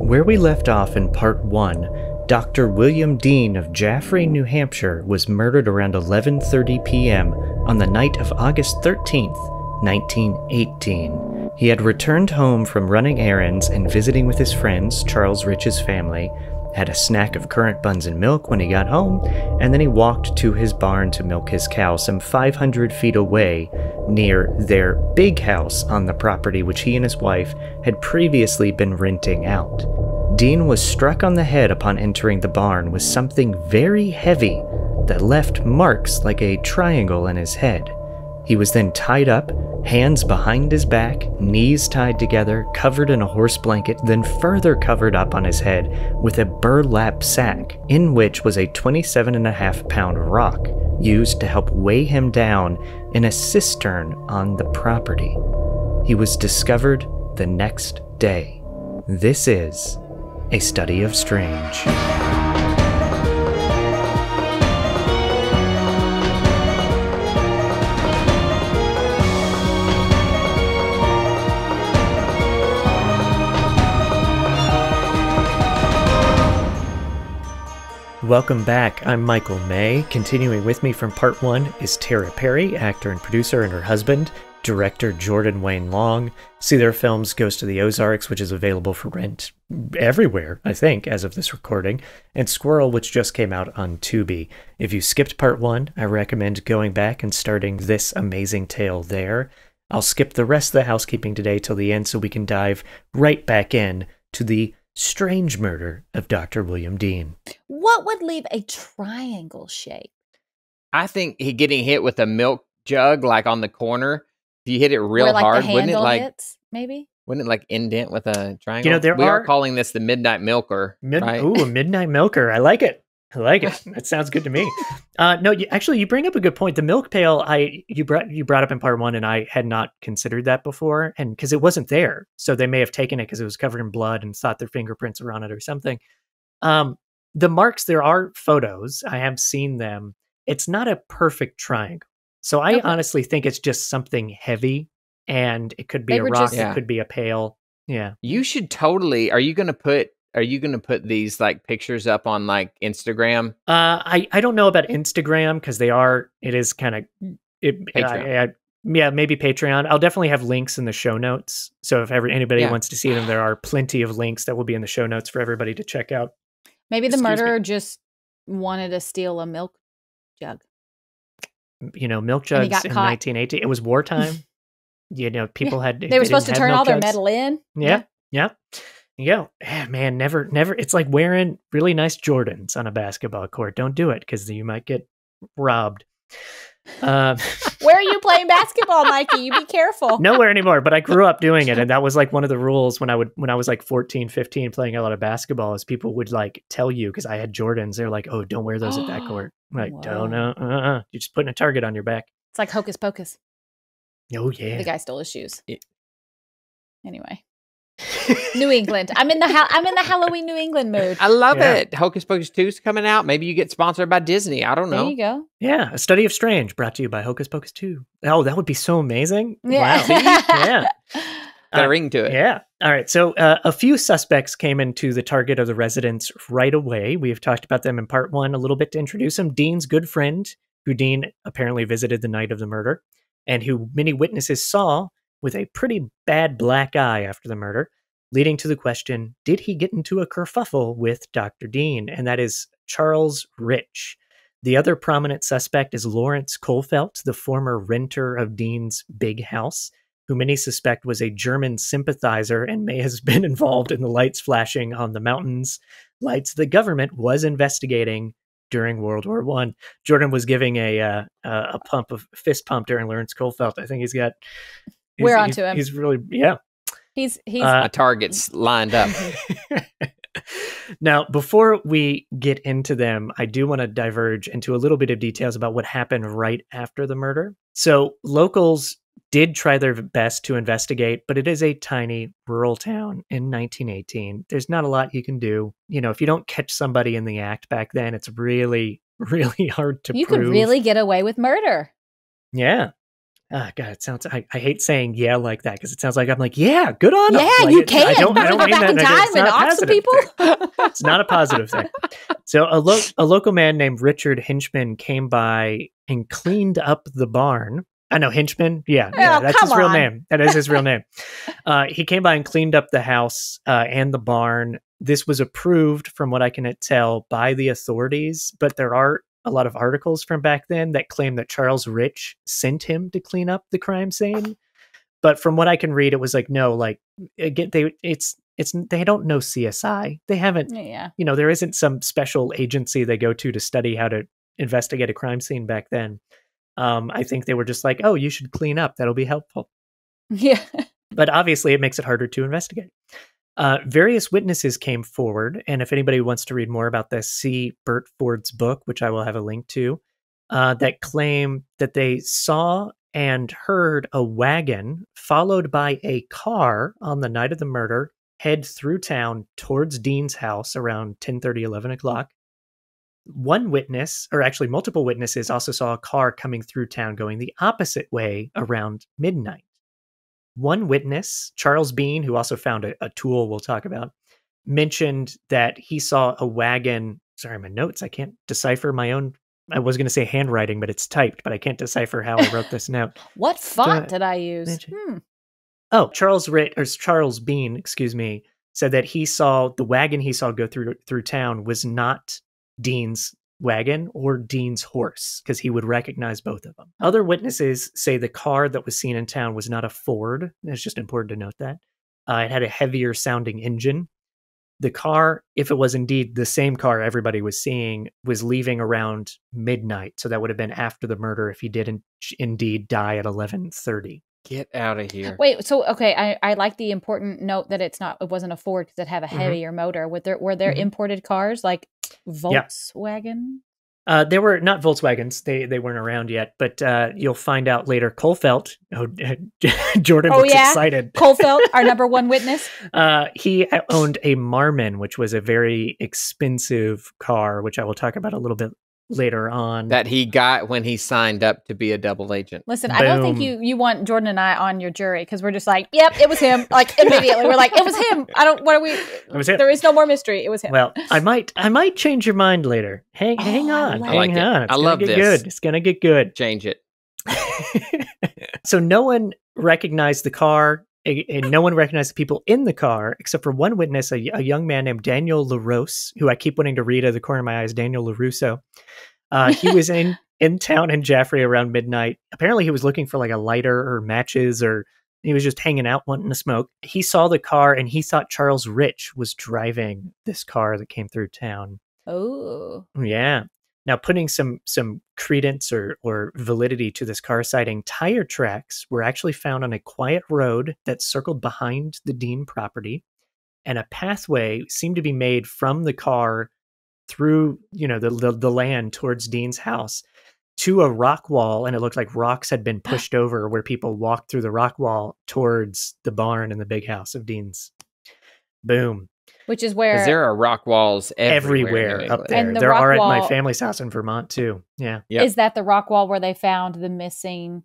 Where we left off in part 1, Dr. William Dean of Jaffrey, New Hampshire was murdered around 11:30 p.m. on the night of August 13th, 1918. He had returned home from running errands and visiting with his friends, Charles Rich's family, had a snack of currant buns and milk when he got home, and then he walked to his barn to milk his cow some 500 feet away near their big house on the property which he and his wife had previously been renting out. Dean was struck on the head upon entering the barn with something very heavy that left marks like a triangle in his head. He was then tied up, hands behind his back, knees tied together, covered in a horse blanket, then further covered up on his head with a burlap sack, in which was a 27.5-pound rock used to help weigh him down in a cistern on the property. He was discovered the next day. This is a study of strange. Welcome back. I'm Michael May. Continuing with me from part 1 is Tara Perry, actor and producer, and her husband, director Jordan Wayne Long. See their films Ghost of the Ozarks, which is available for rent everywhere, I think, as of this recording, and Squirrel, which just came out on Tubi. If you skipped part 1, I recommend going back and starting this amazing tale there. I'll skip the rest of the housekeeping today till the end so we can dive right back in to the strange murder of Dr. William Dean. What would leave a triangle shape? I think he getting hit with a milk jug, like on the corner. If you hit it real Where, like, hard, the wouldn't it handle like hits, maybe? Wouldn't it like indent with a triangle? You know, we are calling this the Midnight Milker. Right? Ooh, a Midnight Milker. I like it. I like it. That sounds good to me. No, you bring up a good point. The milk pail, you brought up in part 1, and I had not considered that before, and because it wasn't there, so they may have taken it because it was covered in blood and thought their fingerprints were on it or something. The marks, there are photos. I have seen them. It's not a perfect triangle, so I honestly think it's just something heavy, and it could be a rock. It could be a pail. Yeah, you should totally. Are you going to put these like pictures up on like Instagram? I don't know about Instagram because it is kind of Patreon. Yeah, maybe Patreon. I'll definitely have links in the show notes. So if anybody wants to see them, there are plenty of links that will be in the show notes for everybody to check out. Maybe the murderer just wanted to steal a milk jug. You know, milk jugs in 1918. It was wartime. You know, people had... They were supposed to turn all their metal in. Yeah. Yeah, man, never. It's like wearing really nice Jordans on a basketball court. Don't do it because you might get robbed. Where are you playing basketball, Mikey? You be careful. Nowhere anymore, but I grew up doing it, and that was like one of the rules when I was like 14, 15 playing a lot of basketball, is people would like tell you, because I had Jordans, they're like, oh, don't wear those at that court. I'm like, don't know. You're just putting a target on your back. It's like Hocus Pocus. Oh, yeah. The guy stole his shoes. Anyway. New England. I'm in the Halloween New England mood. I love it. Hocus Pocus 2 is coming out. Maybe you get sponsored by Disney. I don't know. There you go. Yeah, a study of strange brought to you by Hocus Pocus 2. Oh, that would be so amazing. Yeah. Wow. Yeah. Got a ring to it. Yeah. All right. So a few suspects came into the target of the residence right away. We have talked about them in part 1 a little bit to introduce them. Dean's good friend, who Dean apparently visited the night of the murder, and who many witnesses saw with a pretty bad black eye after the murder, leading to the question, did he get into a kerfuffle with Dr. Dean? And that is Charles Rich. The other prominent suspect is Lawrence Kohlfeldt, the former renter of Dean's big house, who many suspect was a German sympathizer and may have been involved in the lights flashing on the mountains, lights the government was investigating during World War I. Jordan was giving a fist pump during Lawrence Kohlfeldt. I think he's got... We're onto him. He's really, yeah. He's my target's lined up. Now, before we get into them, I do want to diverge into a little bit of details about what happened right after the murder. So locals did try their best to investigate, but it is a tiny rural town in 1918. There's not a lot you can do. You know, if you don't catch somebody in the act back then, it's really, really hard to prove. You could really get away with murder. Yeah. God, it sounds. I hate saying "yeah" like that because it sounds like I'm like, "Yeah, good on 'em." Yeah, Like, you can. I don't Go mean back that in negative. time It's and not a off some positive people. thing. It's not a positive thing. So a local man named Richard Hinchman came by and cleaned up the barn. I know Hinchman. Yeah, Oh, that's his come real on. name. That is his real name. He came by and cleaned up the house and the barn. This was approved, from what I can tell, by the authorities, but there are a lot of articles from back then that claim that Charles Rich sent him to clean up the crime scene. But from what I can read, it was like, no, like, again, they don't know CSI. They haven't, Yeah. there isn't some special agency they go to study how to investigate a crime scene back then. I think they were just like, oh, you should clean up. That'll be helpful. Yeah. But obviously it makes it harder to investigate. Various witnesses came forward, and if anybody wants to read more about this, see Bert Ford's book, which I will have a link to, that claim that they saw and heard a wagon followed by a car on the night of the murder head through town towards Dean's house around 10:30, 11 o'clock. One witness, or actually multiple witnesses, also saw a car coming through town going the opposite way around midnight. One witness, Charles Bean, who also found a tool we'll talk about, mentioned that he saw a wagon. Sorry, my notes. I can't decipher my own. I was going to say handwriting, but it's typed, but I can't decipher how I wrote this note. What font did I use? Oh, Charles Bean, excuse me, said that he saw the wagon he saw go through town was not Dean's wagon or Dean's horse, because he would recognize both of them. Other witnesses say the car that was seen in town was not a Ford. It's just important to note that. It had a heavier sounding engine. The car, if it was indeed the same car everybody was seeing, was leaving around midnight. So that would have been after the murder if he did indeed die at 11:30. Get out of here. Wait, so okay, I like the important note that it wasn't a Ford because it had a heavier motor. Were there imported cars like Volkswagen? They were not Volkswagens. They weren't around yet, but you'll find out later. Colfelt, Jordan looks excited. Colfelt, our number one witness. He owned a Marmon, which was a very expensive car, which I will talk about a little bit later on. That he got when he signed up to be a double agent. Listen, I don't think you want Jordan and I on your jury because we're just like, yep, it was him. Like immediately, we're like, it was him. It was him. There is no more mystery. It was him. Well, I might change your mind later. Hang on. Hang on. It's gonna get good. It's gonna get good. Change it. So no one recognized the car, and no one recognized the people in the car except for one witness, a young man named Daniel LaRose, who I keep wanting to read out of the corner of my eyes, Daniel LaRusso. He was in town in Jaffrey around midnight. Apparently he was looking for like a lighter or matches, or he was just hanging out wanting to smoke. He saw the car and he thought Charles Rich was driving this car that came through town. Oh. Yeah. Now, putting some credence or validity to this car sighting, tire tracks were actually found on a quiet road that circled behind the Dean property, and a pathway seemed to be made from the car through, the land towards Dean's house to a rock wall, and it looked like rocks had been pushed over where people walked through the rock wall towards the barn and the big house of Dean's. Boom. Which is where... Because there are rock walls everywhere up there. And there are wall, at my family's house in Vermont, too. Yeah. Yep. Is that the rock wall where they found the missing...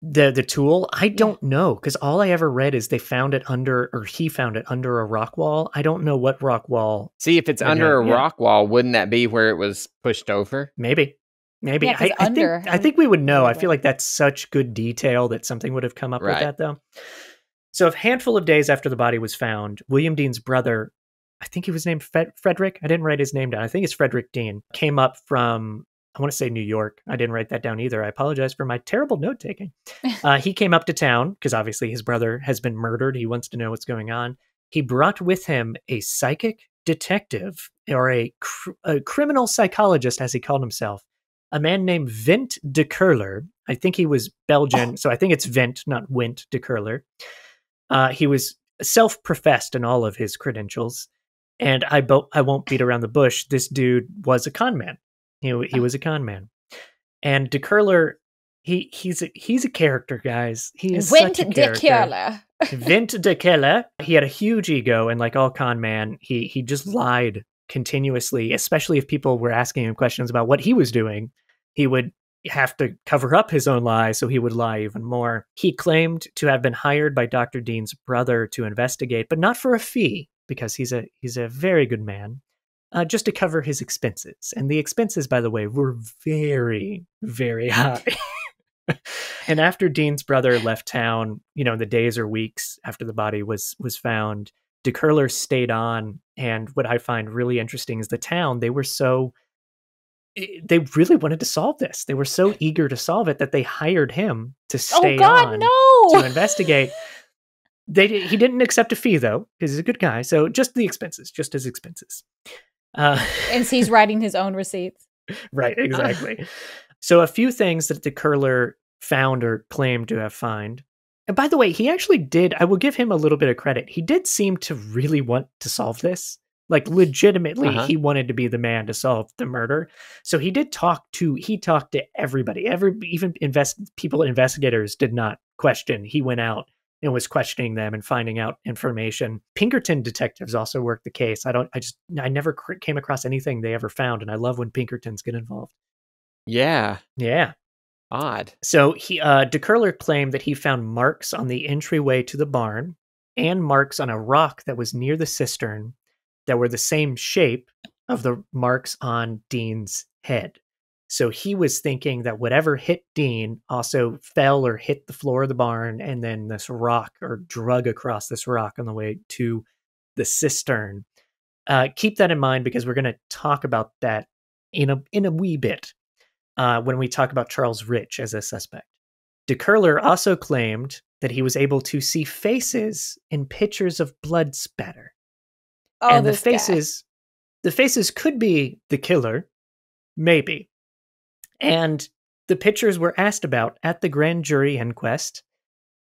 The tool? I don't know, because all I ever read is he found it under a rock wall. I don't know what rock wall. See, if it's under a rock wall, wouldn't that be where it was pushed over? Maybe. Yeah, I think we would know. I feel like that's such good detail that something would have come up with that, though. So a handful of days after the body was found, William Dean's brother, I think he was named Frederick. I didn't write his name down. I think it's Frederick Dean, came up from, I want to say New York. I didn't write that down either. I apologize for my terrible note taking. He came up to town because obviously his brother has been murdered. He wants to know what's going on. He brought with him a psychic detective, or a criminal psychologist, as he called himself, a man named Vint de Curler. I think he was Belgian, so I think it's Vint, not Wint de Curler. He was self-professed in all of his credentials, and I won't beat around the bush. This dude was a con man. He was a con man, and de Curler, he's a character, guys. He is such a character. Vint de Curler. He had a huge ego, and like all con man, he just lied continuously, especially if people were asking him questions about what he was doing. He would have to cover up his own lies, so he would lie even more. He claimed to have been hired by Dr. Dean's brother to investigate, but not for a fee, because he's a very good man, just to cover his expenses. And the expenses, by the way, were very, very high. And after Dean's brother left town, the days or weeks after the body was found, de Curler stayed on. And what I find really interesting is the town, they really wanted to solve this. They were so eager to solve it that they hired him to stay on to investigate. He didn't accept a fee, though, because he's a good guy. So just the expenses, just his expenses. And he's writing his own receipts. Right, exactly. So a few things that de Curler found or claimed to have found. And by the way, he actually did, I will give him a little bit of credit. He did seem to really want to solve this. Like, legitimately, he wanted to be the man to solve the murder. So he talked to everybody. Investigators did not question. He went out and was questioning them and finding out information. Pinkerton detectives also worked the case. I never came across anything they ever found. And I love when Pinkertons get involved. Yeah. Yeah. Odd. So de Curler claimed that he found marks on the entryway to the barn and marks on a rock that was near the cistern that were the same shape of the marks on Dean's head. So he was thinking that whatever hit Dean also fell or hit the floor of the barn, and then this rock, or drug across this rock on the way to the cistern. Keep that in mind, because we're going to talk about that in a wee bit when we talk about Charles Rich as a suspect. De Curler also claimed that he was able to see faces in pictures of blood spatter. Oh, and the faces could be the killer, maybe. And the pictures were asked about at the grand jury inquest,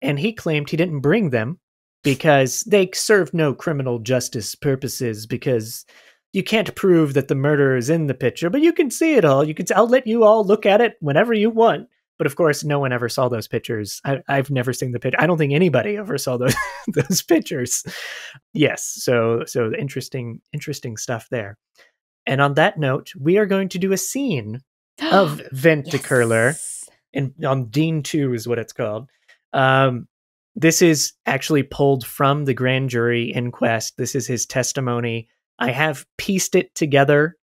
and he claimed he didn't bring them because they served no criminal justice purposes, because you can't prove that the murder is in the picture, but you can see it all. I'll let you all look at it whenever you want. But of course, no one ever saw those pictures. I've never seen the picture. I don't think anybody ever saw those pictures. Yes, so interesting stuff there. And on that note, we are going to do a scene of Vent de Curler, on Dean 2 is what it's called. This is actually pulled from the grand jury inquest. This is his testimony. I have pieced it together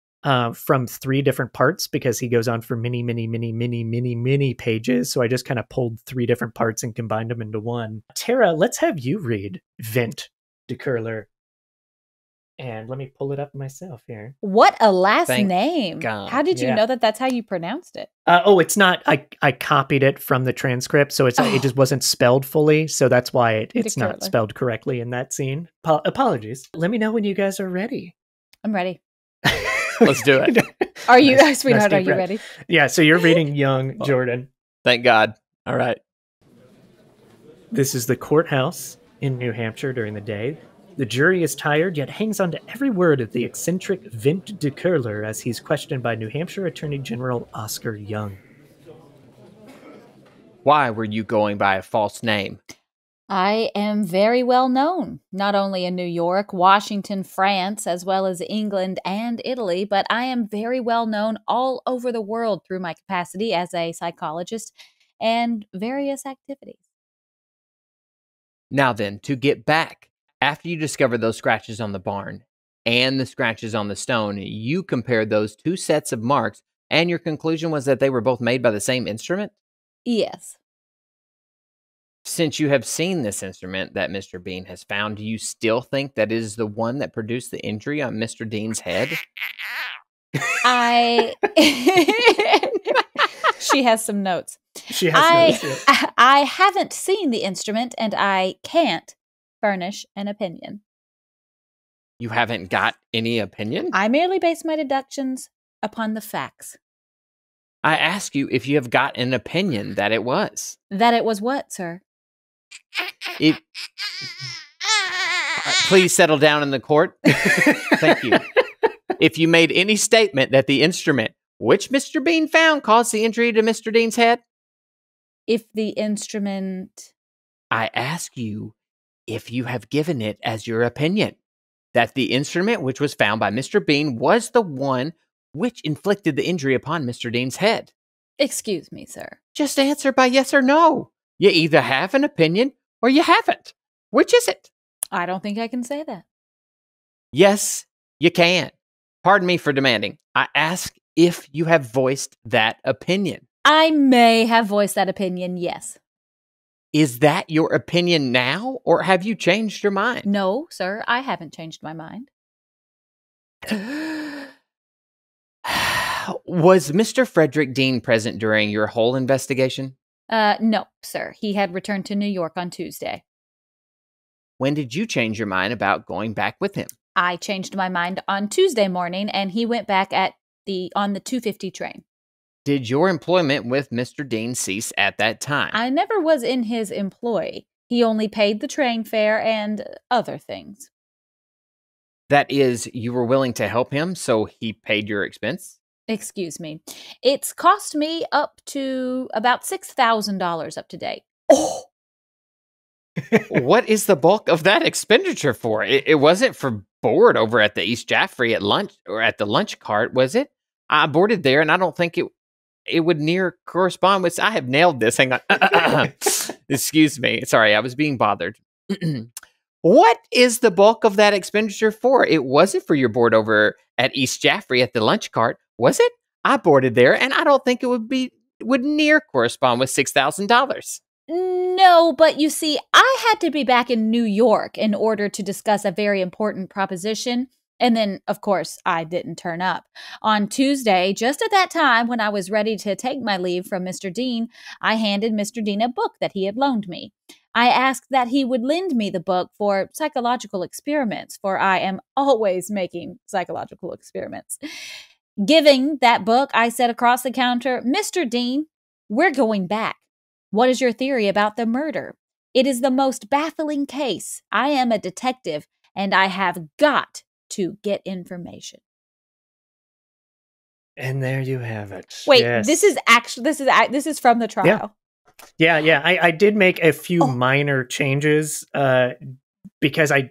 from 3 different parts, because he goes on for many pages. So I just kind of pulled 3 different parts and combined them into one. Tara, let's have you read Vent de Curler. And let me pull it up myself here. What a last name. God. How did you know that that's how you pronounced it? It's not. I copied it from the transcript, so it just wasn't spelled fully. So that's why it's not spelled correctly in that scene. Apologies. Let me know when you guys are ready. I'm ready. Let's do it. Are you, sweetheart, are you ready? Yeah, so you're reading young Jordan. Thank God. All right. This is the courthouse in New Hampshire during the day. The jury is tired, yet hangs on to every word of the eccentric Vent de Curler as he's questioned by New Hampshire Attorney General Oscar Young. Why were you going by a false name? I am very well known, not only in New York, Washington, France, as well as England and Italy, but I am very well known all over the world through my capacity as a psychologist and various activities. Now then, to get back, after you discovered those scratches on the barn and the scratches on the stone, you compared those 2 sets of marks, and your conclusion was that they were both made by the same instrument? Yes. Since you have seen this instrument that Mr. Bean has found, do you still think that it is the one that produced the injury on Mr. Dean's head? She has some notes. Notes. I haven't seen the instrument, and I can't furnish an opinion. You haven't got any opinion? I merely base my deductions upon the facts. I ask you if you have got an opinion that it was. That it was what, sir? Please settle down in the court. Thank you. If you made any statement that the instrument which Mr. Bean found caused the injury to Mr. Dean's head? If the instrument... I ask you if you have given it as your opinion that the instrument which was found by Mr. Bean was the one which inflicted the injury upon Mr. Dean's head. Excuse me, sir. Just answer by yes or no. You either have an opinion or you haven't. Which is it? I don't think I can say that. Yes, you can. Pardon me for demanding. I ask if you have voiced that opinion. I may have voiced that opinion, yes. Is that your opinion now, or have you changed your mind? No, sir, I haven't changed my mind. Was Mr. Frederick Dean present during your whole investigation? No, sir. He had returned to New York on Tuesday. When did you change your mind about going back with him? I changed my mind on Tuesday morning, and he went back on the 2:50 train. Did your employment with Mr. Dean cease at that time? I never was in his employ. He only paid the train fare and other things. That is, you were willing to help him, so he paid your expense? Excuse me. It's cost me up to about $6,000 up to date. Oh! What is the bulk of that expenditure for? It wasn't for board over at the East Jaffrey at lunch or at the lunch cart, was it? I boarded there, and I don't think it would near correspond with. I have nailed this. Hang on. Excuse me. Sorry, I was being bothered. What is the bulk of that expenditure for? It wasn't for your board over at East Jaffrey at the lunch cart, was it? I boarded there, and I don't think it would near correspond with $6,000. No, but you see, I had to be back in New York in order to discuss a very important proposition. And then, of course, I didn't turn up. On Tuesday, just at that time when I was ready to take my leave from Mr. Dean, I handed Mr. Dean a book that he had loaned me. I asked that he would lend me the book for psychological experiments, for I am always making psychological experiments. Giving that book, I said across the counter, "Mr. Dean, we're going back. What is your theory about the murder? It is the most baffling case. I am a detective, and I have got to get information." And there you have it. Wait, yes. this is from the trial. Yeah. I did make a few minor changes because I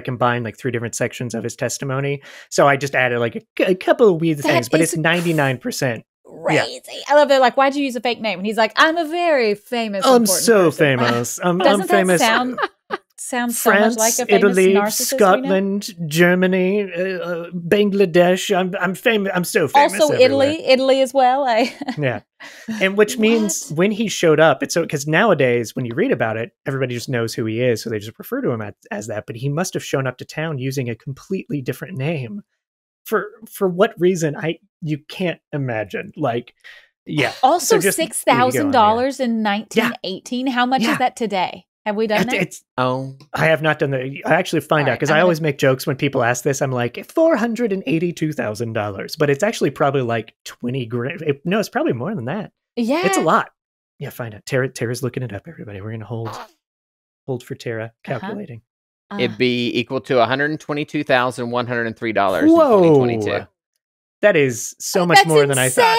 combined like 3 different sections of his testimony. So I just added like a couple of weird things, but it's 99%. Crazy. Yeah. I love it. Like, why'd you use a fake name? And he's like, "I'm a very famous. I'm so person." famous. I'm Doesn't famous. that sounds France, so much like a famous Italy, narcissist Scotland, Germany, Bangladesh. I'm famous. I'm so famous. Also, everywhere. Italy as well. Yeah, and which means when he showed up, it's so because nowadays when you read about it, everybody just knows who he is, so they just refer to him as that. But he must have shown up to town using a completely different name. For what reason? You can't imagine. Like, yeah. Also, $6,000 in 1918. How much is that today? Have we done that? I have not done that. I actually find out because I always make jokes when people ask this. I'm like $482,000, but it's actually probably like 20 grand. No, it's probably more than that. Yeah, it's a lot. Yeah, find out. Tara's looking it up. Everybody, we're gonna hold for Tara calculating. It'd be equal to $122,103 Whoa. in 2022. That is so much more than I thought.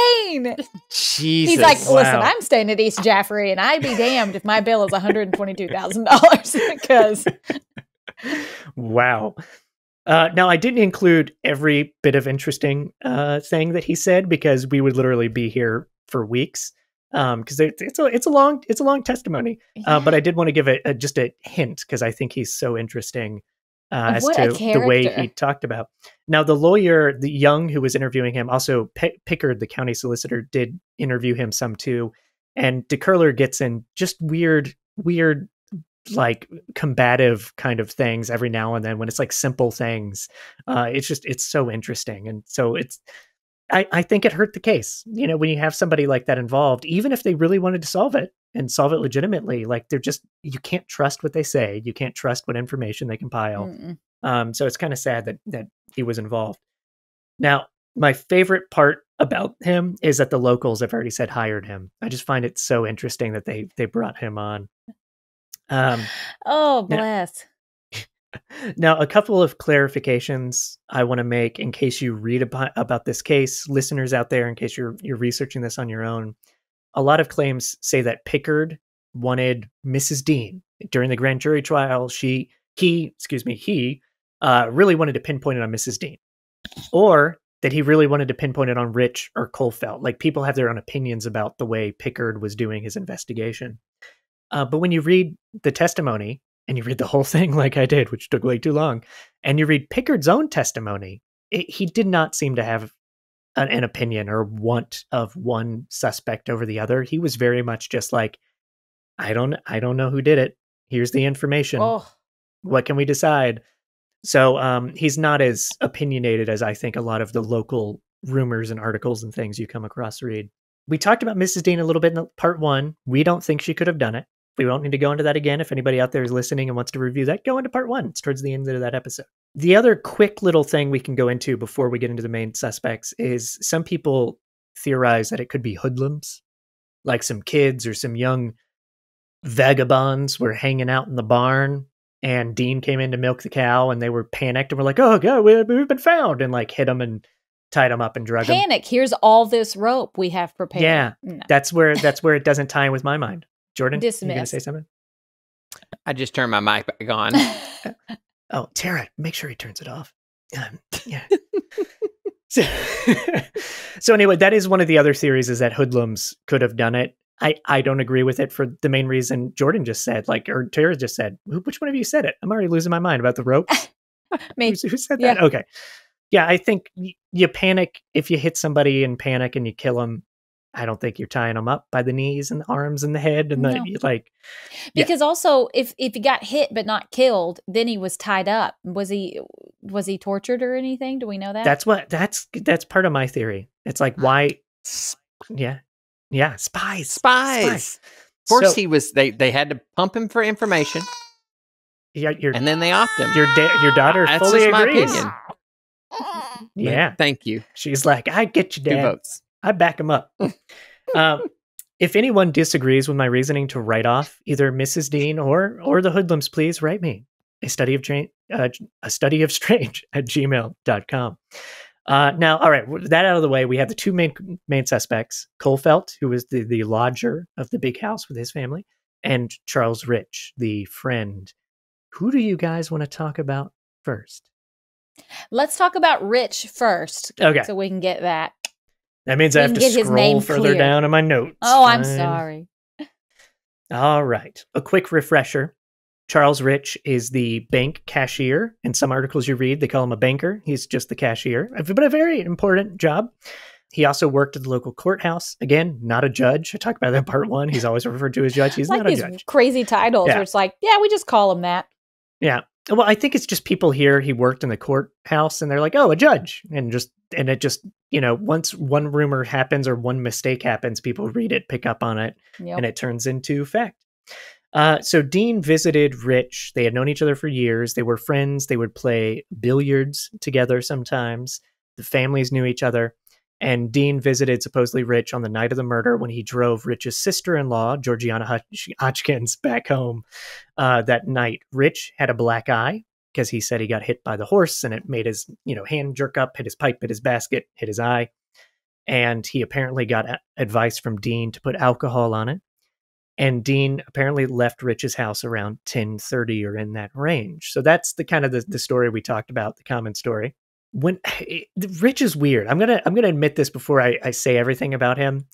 Jesus. He's like, "Listen, I'm staying at East Jaffrey, and I'd be damned if my bill is $122,000 because." Wow. Now, I didn't include every bit of interesting thing that he said because we would literally be here for weeks. Because it's a long testimony. But I did want to give it just a hint because I think he's so interesting as to the way he talked about. Now, the lawyer, the Young, who was interviewing him, also Pickard, the county solicitor, did interview him some too. And DeCurler gets in just weird, like combative kind of things every now and then when it's like simple things. It's so interesting. And so I think it hurt the case, when you have somebody like that involved, even if they really wanted to solve it and solve it legitimately, like you can't trust what they say. You can't trust what information they compile. So it's kind of sad that he was involved. Now, my favorite part about him is that the locals have already said hired him. I just find it so interesting that they brought him on. Oh, bless. Now, a couple of clarifications I want to make in case you read about this case, listeners out there, in case you're researching this on your own. A lot of claims say that Pickard wanted Mrs. Dean during the grand jury trial. He really wanted to pinpoint it on Mrs. Dean, or that he really wanted to pinpoint it on Rich or Colfelt. Like, people have their own opinions about the way Pickard was doing his investigation. But when you read the testimony, and you read the whole thing like I did, which took way too long, and you read Pickard's own testimony, he did not seem to have an opinion or want of one suspect over the other. He was very much just like, I don't know who did it. Here's the information. Oh. What can we decide? So he's not as opinionated as I think a lot of the local rumors and articles and things you come across read. We talked about Mrs. Dean a little bit in part 1. We don't think she could have done it. We won't need to go into that again. If anybody out there is listening and wants to review that, go into part 1. It's towards the end of that episode. The other quick little thing we can go into before we get into the main suspects is some people theorize that it could be hoodlums, like some kids or some young vagabonds were hanging out in the barn, and Dean came in to milk the cow, and they were panicked and were like, "Oh God, we've been found!" and like hit him and tied him up and drug him. Panic! Here's all this rope we have prepared. Yeah, no. that's where it doesn't tie in with my mind. Jordan, Dismissed. you gonna say something? I just turned my mic back on. Oh, Tara, make sure he turns it off. Yeah. So anyway, that is one of the other theories, is that hoodlums could have done it. I don't agree with it for the main reason Jordan just said, or Tara just said. Which one of you said it? I'm already losing my mind about the ropes. Me. Who said that? Yeah. Okay. Yeah, I think you panic if you hit somebody in panic and you kill them. I don't think you're tying them up by the knees and the arms and the head and because also if he got hit but not killed, then he was tied up. Was he tortured or anything? Do we know that? That's part of my theory. It's like, why? Yeah, spies. Of course, he was. They had to pump him for information. Yeah, and then they offed him. Your daughter That's fully just agrees. my opinion. Yeah, thank you. She's like, I get you, Dad. 2 votes. I back him up. If anyone disagrees with my reasoning to write off either Mrs. Dean or the hoodlums, please write me a study of strange at gmail.com. Now, all right, with that out of the way, we have the 2 main suspects: Colfelt, who was the lodger of the big house with his family, and Charles Rich, the friend. Who do you guys want to talk about first? Let's talk about Rich first. Okay. So we can get that. That means I have to scroll further down in my notes. Oh, I'm sorry. All right. A quick refresher. Charles Rich is the bank cashier. In some articles you read, they call him a banker. He's just the cashier, but a very important job. He also worked at the local courthouse. Again, not a judge. I talked about that in part 1. He's always referred to as judge. He's not a judge. Crazy titles where it's like, yeah, we just call him that. Yeah. Well, I think it's just people hear he worked in the courthouse and they're like, oh, a judge. And it just, once one rumor happens or one mistake happens, people read it, pick up on it, and it turns into fact. So Dean visited Rich. They had known each other for years. They were friends. They would play billiards together sometimes. The families knew each other. And Dean visited supposedly Rich on the night of the murder when he drove Rich's sister-in-law, Georgiana Hotchkins, back home that night. Rich had a black eye because he said he got hit by the horse and it made his hand jerk up, hit his pipe, hit his basket, hit his eye. And he apparently got advice from Dean to put alcohol on it. And Dean apparently left Rich's house around 10:30 or in that range. So that's the kind of the story we talked about, the common story. Rich is weird. I'm gonna admit this before I say everything about him.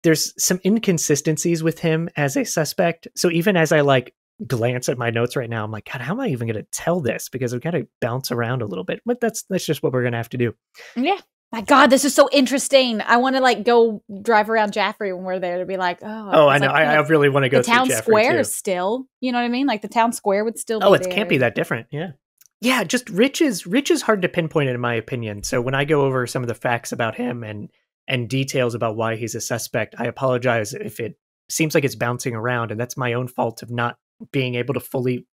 There's some inconsistencies with him as a suspect. So even as I glance at my notes right now, I'm like, God, how am I even gonna tell this? Because I've got to bounce around a little bit. But that's just what we're gonna have to do. Yeah. My God, this is so interesting. I want to go drive around Jaffrey when we're there to be like, I know. I really want to go through Jaffrey. The town square too. Is still, you know what I mean? Like the town square would still be there. It can't be that different. Yeah. Yeah, just Rich is hard to pinpoint in my opinion. So when I go over some of the facts about him and details about why he's a suspect, I apologize if it seems like it's bouncing around, and that's my own fault of not being able to fully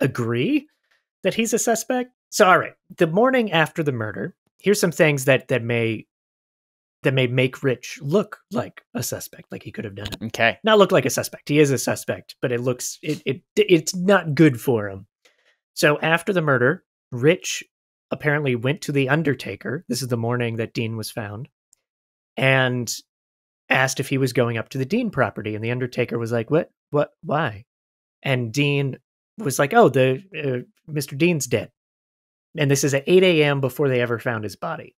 agree that he's a suspect. So all right, the morning after the murder, here's some things that may make Rich look like a suspect, like he could have done it. Okay. Not look like a suspect. He is a suspect, but it's not good for him. So after the murder, Rich apparently went to the undertaker. This is the morning that Dean was found, and asked if he was going up to the Dean property. And the undertaker was like, what, why? And Dean was like, oh, Mr. Dean's dead. And this is at 8 a.m. before they ever found his body.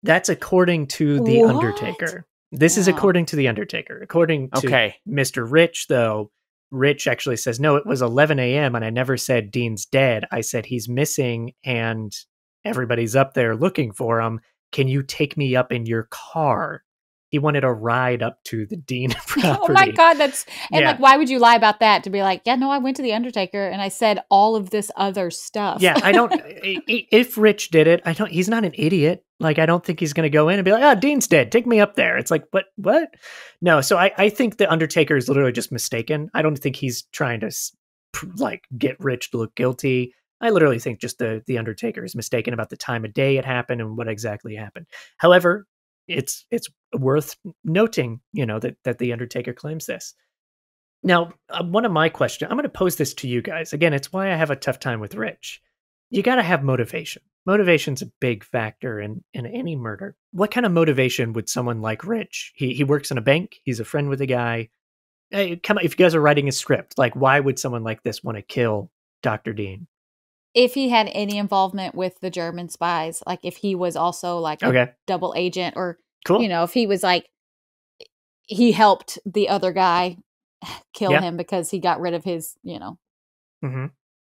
That's according to The What? Undertaker. This is Oh. according to The Undertaker. According to Okay. Mr. Rich, though, Rich actually says, no, it was 11 a.m. and I never said Dean's dead. I said he's missing and everybody's up there looking for him. Can you take me up in your car? He wanted a ride up to the Dean property. Oh my God, that's and Yeah. like, why would you lie about that? To be like, yeah, no, I went to the Undertaker and I said all of this other stuff. Yeah, I don't. If Rich did it, I don't. He's not an idiot. Like, I don't think he's going to go in and be like, "Oh, Dean's dead. Take me up there." It's like, what? No. So I think the Undertaker is literally just mistaken. I don't think he's trying to like get Rich to look guilty. I literally think just the Undertaker is mistaken about the time of day it happened and what exactly happened. However, it's worth noting, that the Undertaker claims this. Now, one of my questions, I'm going to pose this to you guys. Again, it's why I have a tough time with Rich. You got to have motivation. Motivation's a big factor in any murder. What kind of motivation would someone like Rich? He works in a bank. He's a friend with a guy. Hey, come on, if you guys are writing a script, like, why would someone like this want to kill Dr. Dean? If he had any involvement with the German spies, like if he was also like a double agent or, cool. If he was like, he helped the other guy kill him because he got rid of his,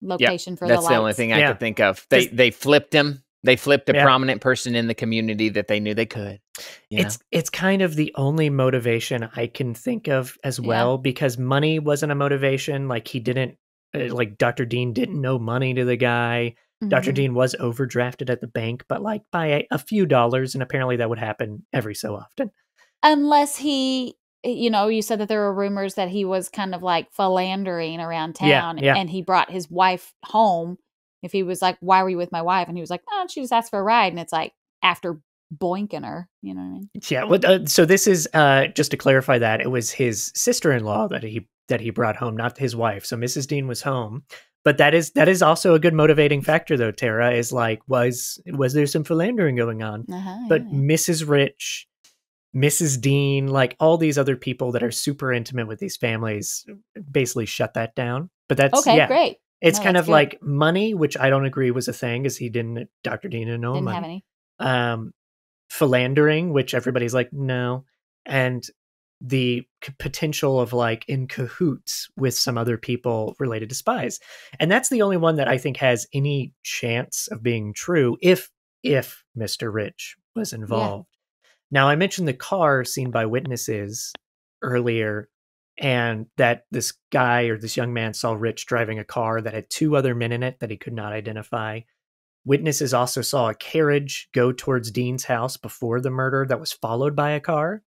location for the lights. That's the only thing I could think of. They flipped him. They flipped a prominent person in the community that they knew they could. It's kind of the only motivation I can think of as well, because money wasn't a motivation. Like, he didn't, like, Dr. Dean didn't know money to the guy. Mm-hmm. Dr. Dean was overdrafted at the bank, but like by a few dollars, and apparently that would happen every so often. Unless he, you said that there were rumors that he was kind of like philandering around town and he brought his wife home. If he was like, why were you with my wife? And he was like, oh, she just asked for a ride. And it's like, after boinking her, you know what I mean? Yeah. Well, so this is, just to clarify that, it was his sister-in-law that he brought home, not his wife. So Mrs. Dean was home. But that is also a good motivating factor, though, Tara, is like, was there some philandering going on? But Mrs. Rich, Mrs. Dean, like all these other people that are super intimate with these families basically shut that down. But that's great. It's kind of good. Like money, which I don't agree was a thing, because Dr. Dean didn't know money. Have any. Philandering, which everybody's like, no. And the potential of like in cahoots with some other people related to spies. And that's the only one that I think has any chance of being true if Mr. Rich was involved. Now, I mentioned the car seen by witnesses earlier, and that this guy or this young man saw Rich driving a car that had two other men in it that he could not identify. Witnesses also saw a carriage go towards Dean's house before the murder that was followed by a car.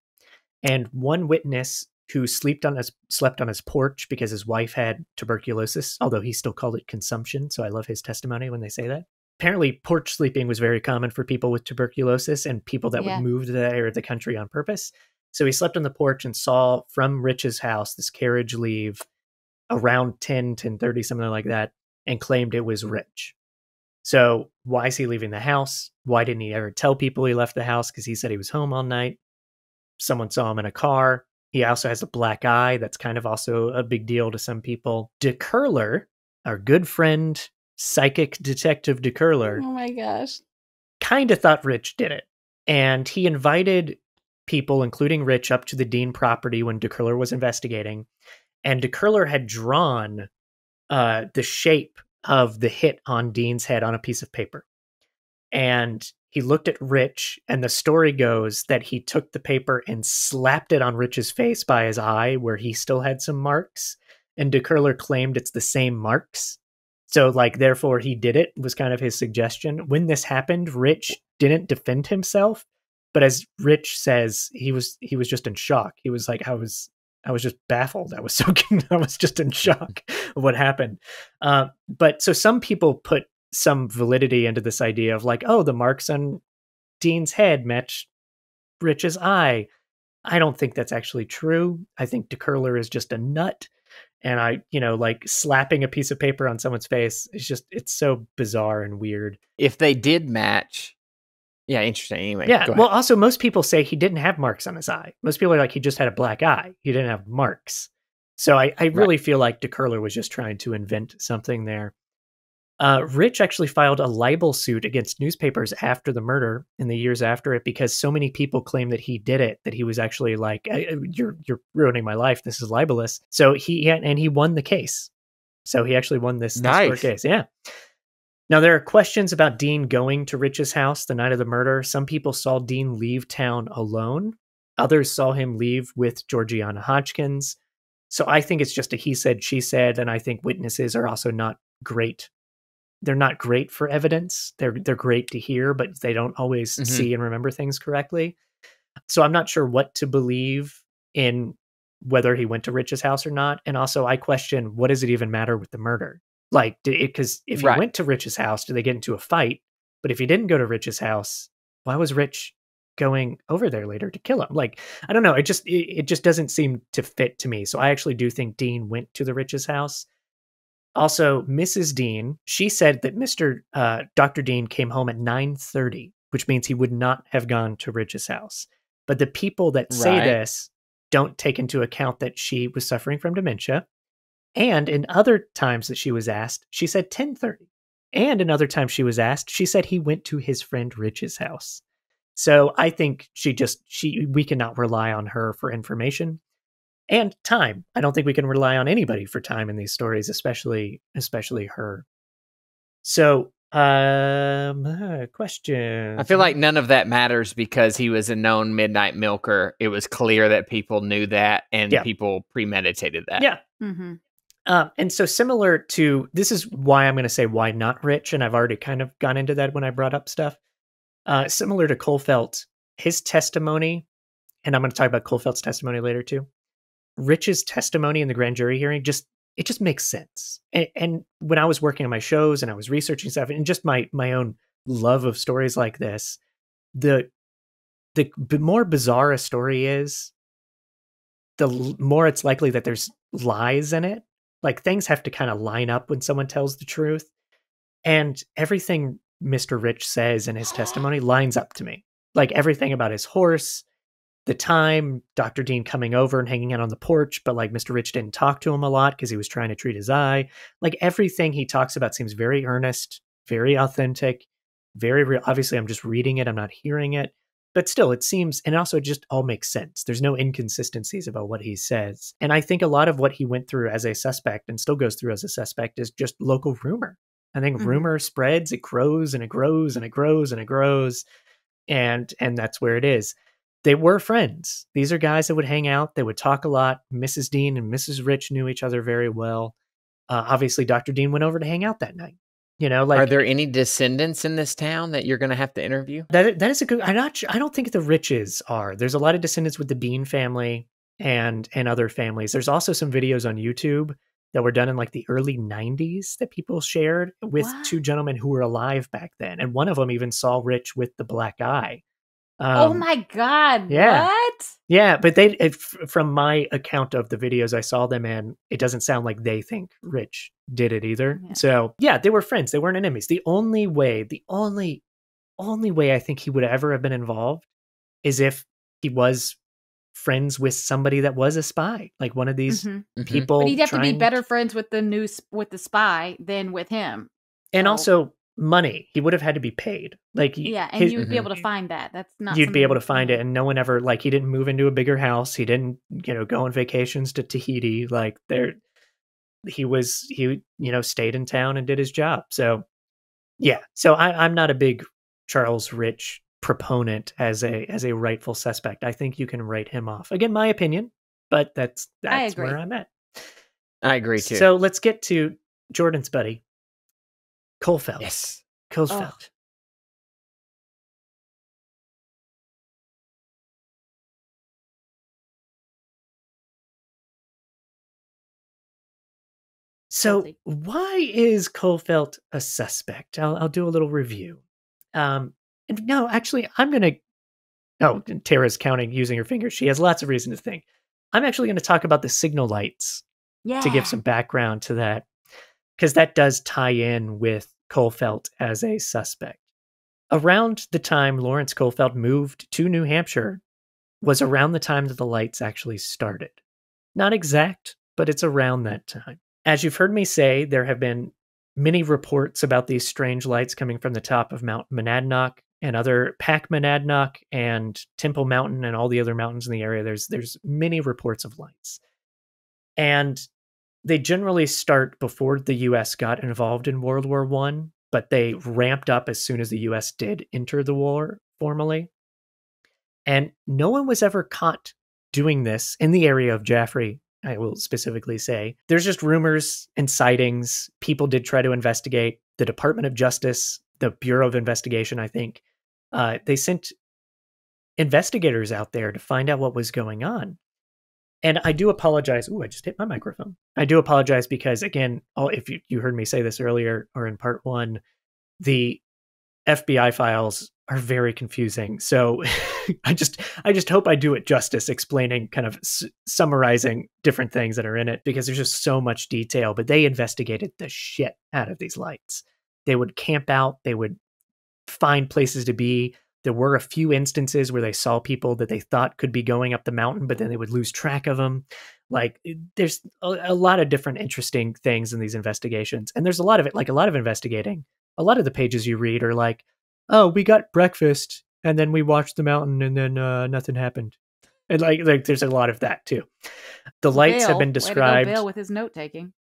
And one witness who slept on his porch because his wife had tuberculosis, although he still called it consumption. So I love his testimony when they say that. Apparently, porch sleeping was very common for people with tuberculosis and people that would move to that area of the country on purpose. So he slept on the porch and saw from Rich's house this carriage leave around 10:30, something like that, and claimed it was Rich. So why is he leaving the house? Why didn't he ever tell people he left the house? Because he said he was home all night. Someone saw him in a car. He also has a black eye. That's kind of also a big deal to some people. DeCurler, our good friend, psychic detective DeCurler. Oh my gosh. Kind of thought Rich did it. And he invited people, including Rich, up to the Dean property when DeCurler was investigating. And DeCurler had drawn the shape of the hit on Dean's head on a piece of paper. And he looked at Rich, and the story goes that he took the paper and slapped it on Rich's face by his eye, where he still had some marks. And DeCurler claimed it's the same marks. So, like, therefore he did it, was kind of his suggestion. When this happened, Rich didn't defend himself. But as Rich says, he was just in shock. He was like, I was just baffled. I was just in shock of what happened. But so some people put some validity into this idea of like, oh, the marks on Dean's head match Rich's eye. I don't think that's actually true. I think DeCurler is just a nut. And like slapping a piece of paper on someone's face is it's so bizarre and weird. If they did match. Yeah, interesting. Anyway, yeah. Well, also most people say he didn't have marks on his eye. Most people are like, he just had a black eye. He didn't have marks. So I really feel like DeCurler was just trying to invent something there. Rich actually filed a libel suit against newspapers after the murder in the years after it because so many people claimed that he did it, that he was actually like, you're ruining my life. This is libelous. So he won the case. So he actually won this court case. Yeah. Now, there are questions about Dean going to Rich's house the night of the murder. Some people saw Dean leave town alone. Others saw him leave with Georgiana Hodgkins. So I think it's just a he said, she said, and I think witnesses are also not great. They're not great for evidence. They're great to hear, but they don't always see and remember things correctly. So I'm not sure what to believe in whether he went to Rich's house or not. And also I question, what does it even matter with the murder? Like, because if he went to Rich's house, do they get into a fight? But if he didn't go to Rich's house, why was Rich going over there later to kill him? Like, I don't know. It just doesn't seem to fit to me. So I actually do think Dean went to the Rich's house. Also, Mrs. Dean, she said that Dr. Dean came home at 9:30, which means he would not have gone to Rich's house. But the people that say this don't take into account that she was suffering from dementia. And in other times that she was asked, she said 10:30. And in other times she was asked, she said he went to his friend Rich's house. So I think we cannot rely on her for information. And time. I don't think we can rely on anybody for time in these stories, especially her. So, question. I feel like none of that matters because he was a known midnight milker. It was clear that people knew that and people premeditated that. Yeah. Mm-hmm. And so similar to, this is why I'm going to say why not Rich, and I've already kind of gone into that when I brought up stuff. Similar to Colfelt, his testimony, and I'm going to talk about Colfelt's testimony later too. Rich's testimony in the grand jury hearing it just makes sense. And when I was working on my shows and I was researching stuff and just my own love of stories like this, the more bizarre a story is, the more it's likely that there's lies in it. Like things have to kind of line up when someone tells the truth. And everything Mr. Rich says in his testimony lines up to me. Like everything about his horse, the time, Dr. Dean coming over and hanging out on the porch, but like Mr. Rich didn't talk to him a lot because he was trying to treat his eye. Like everything he talks about seems very earnest, very authentic, very real. Obviously, I'm just reading it. I'm not hearing it. But still, it seems, and also it just all makes sense. There's no inconsistencies about what he says. And I think a lot of what he went through as a suspect and still goes through as a suspect is just local rumor. I think rumor spreads, it grows and it grows and it grows and it grows. And that's where it is. They were friends. These are guys that would hang out. They would talk a lot. Mrs. Dean and Mrs. Rich knew each other very well. Obviously, Dr. Dean went over to hang out that night. You know, like, are there any descendants in this town that you're going to have to interview? That is a good. I don't think the Riches are. There's a lot of descendants with the Dean family and other families. There's also some videos on YouTube that were done in like the early 90s that people shared with two gentlemen who were alive back then, and one of them even saw Rich with the black eye. Oh my God. Yeah. What? Yeah. But from my account of the videos I saw them in, it doesn't sound like they think Rich did it either. Yeah. So yeah, they were friends. They weren't enemies. The only way I think he would ever have been involved is if he was friends with somebody that was a spy, like one of these people. But he'd have to be better friends with the spy than with him. And also money. He would have had to be paid. Like and you would be able to find that. That's not. You'd be able to find it, and no one ever he didn't move into a bigger house. He didn't go on vacations to Tahiti. Like he stayed in town and did his job. So yeah. So I'm not a big Charles Rich proponent as a rightful suspect. I think you can write him off. Again, my opinion, but that's where I'm at. I agree too. So let's get to Jordan's buddy, Colfelt. Yes. Colfelt. Oh. So why is Colfelt a suspect? I'll do a little review. And no, actually, I'm going to... Oh, Tara's counting using her fingers. She has lots of reason to think. I'm actually going to talk about the signal lights to give some background to that, because that does tie in with Colfelt as a suspect. Around the time Lawrence Colfelt moved to New Hampshire was around the time that the lights actually started. Not exact, but it's around that time. As you've heard me say, there have been many reports about these strange lights coming from the top of Mount Monadnock and other Pac Monadnock and Temple Mountain and all the other mountains in the area. There's many reports of lights. And they generally start before the US got involved in World War I, but they ramped up as soon as the US did enter the war formally. And no one was ever caught doing this in the area of Jaffrey, I will specifically say. There's just rumors and sightings. People did try to investigate. The Department of Justice, the Bureau of Investigation, I think, they sent investigators out there to find out what was going on. And I do apologize. Ooh, I just hit my microphone. I do apologize because, again, if you heard me say this earlier or in part one, the FBI files are very confusing. So I just hope I do it justice, explaining, kind of summarizing different things that are in it, because there's just so much detail. But they investigated the shit out of these lights. They would camp out. They would find places to be. There were a few instances where they saw people that they thought could be going up the mountain, but then they would lose track of them. Like, there's a lot of different interesting things in these investigations. And there's a lot of it, like a lot of investigating. A lot of the pages you read are like, oh, we got breakfast and then we watched the mountain and then nothing happened. And like there's a lot of that too. The lights have been described. Way to go, Bill, with his note taking.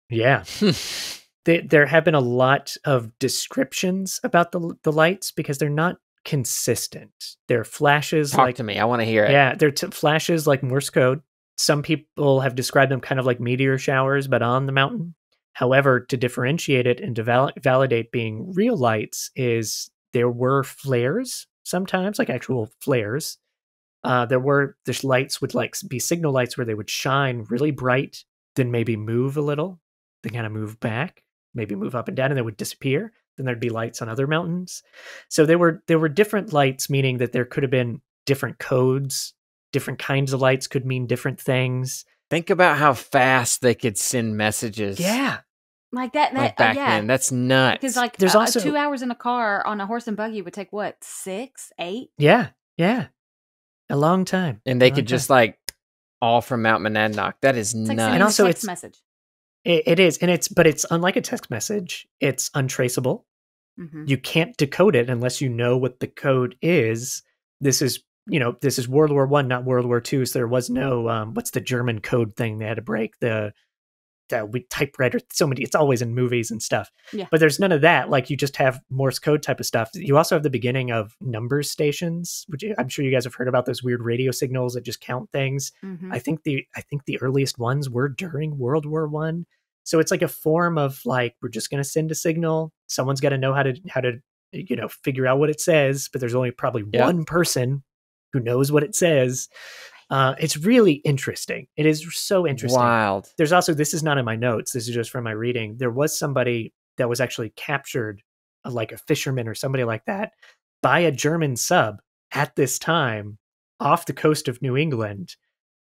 Yeah. There have been a lot of descriptions about the lights because they're not consistent. They're flashes. Talk to me. I want to hear it. Yeah, they're flashes like Morse code. Some people have described them kind of like meteor showers, but on the mountain. However, to differentiate it and to validate being real lights is there were flares sometimes, like actual flares. There's lights would like be signal lights where they would shine really bright, then maybe move a little, then kind of move back, maybe move up and down, and they would disappear. Then there'd be lights on other mountains. So there were different lights, meaning that there could have been different codes. Different kinds of lights could mean different things. Think about how fast they could send messages. Yeah. Like that back then. That's nuts. Because like there's also 2 hours in a car on a horse and buggy would take what, 6, 8? Yeah. A long time. And they could just like all from Mount Monadnock. That is nuts. Like, and also it's message. It is, and it's unlike a text message. It's untraceable. Mm-hmm. You can't decode it unless you know what the code is. This is World War I, not World War II. So there was no what's the German code thing they had to break, the typewriter. So many, it's always in movies and stuff. Yeah. But there's none of that. Like, you just have Morse code type of stuff. You also have the beginning of number stations, which I'm sure you guys have heard about, those weird radio signals that just count things. Mm-hmm. I think the earliest ones were during World War I. So it's like a form of like, we're just going to send a signal. Someone's got to know how to figure out what it says, but there's only probably one person who knows what it says. It's really interesting. It is so interesting. Wild. There's also, this is not in my notes, this is just from my reading. There was somebody that was actually captured, like a fisherman or somebody like that, by a German sub at this time off the coast of New England.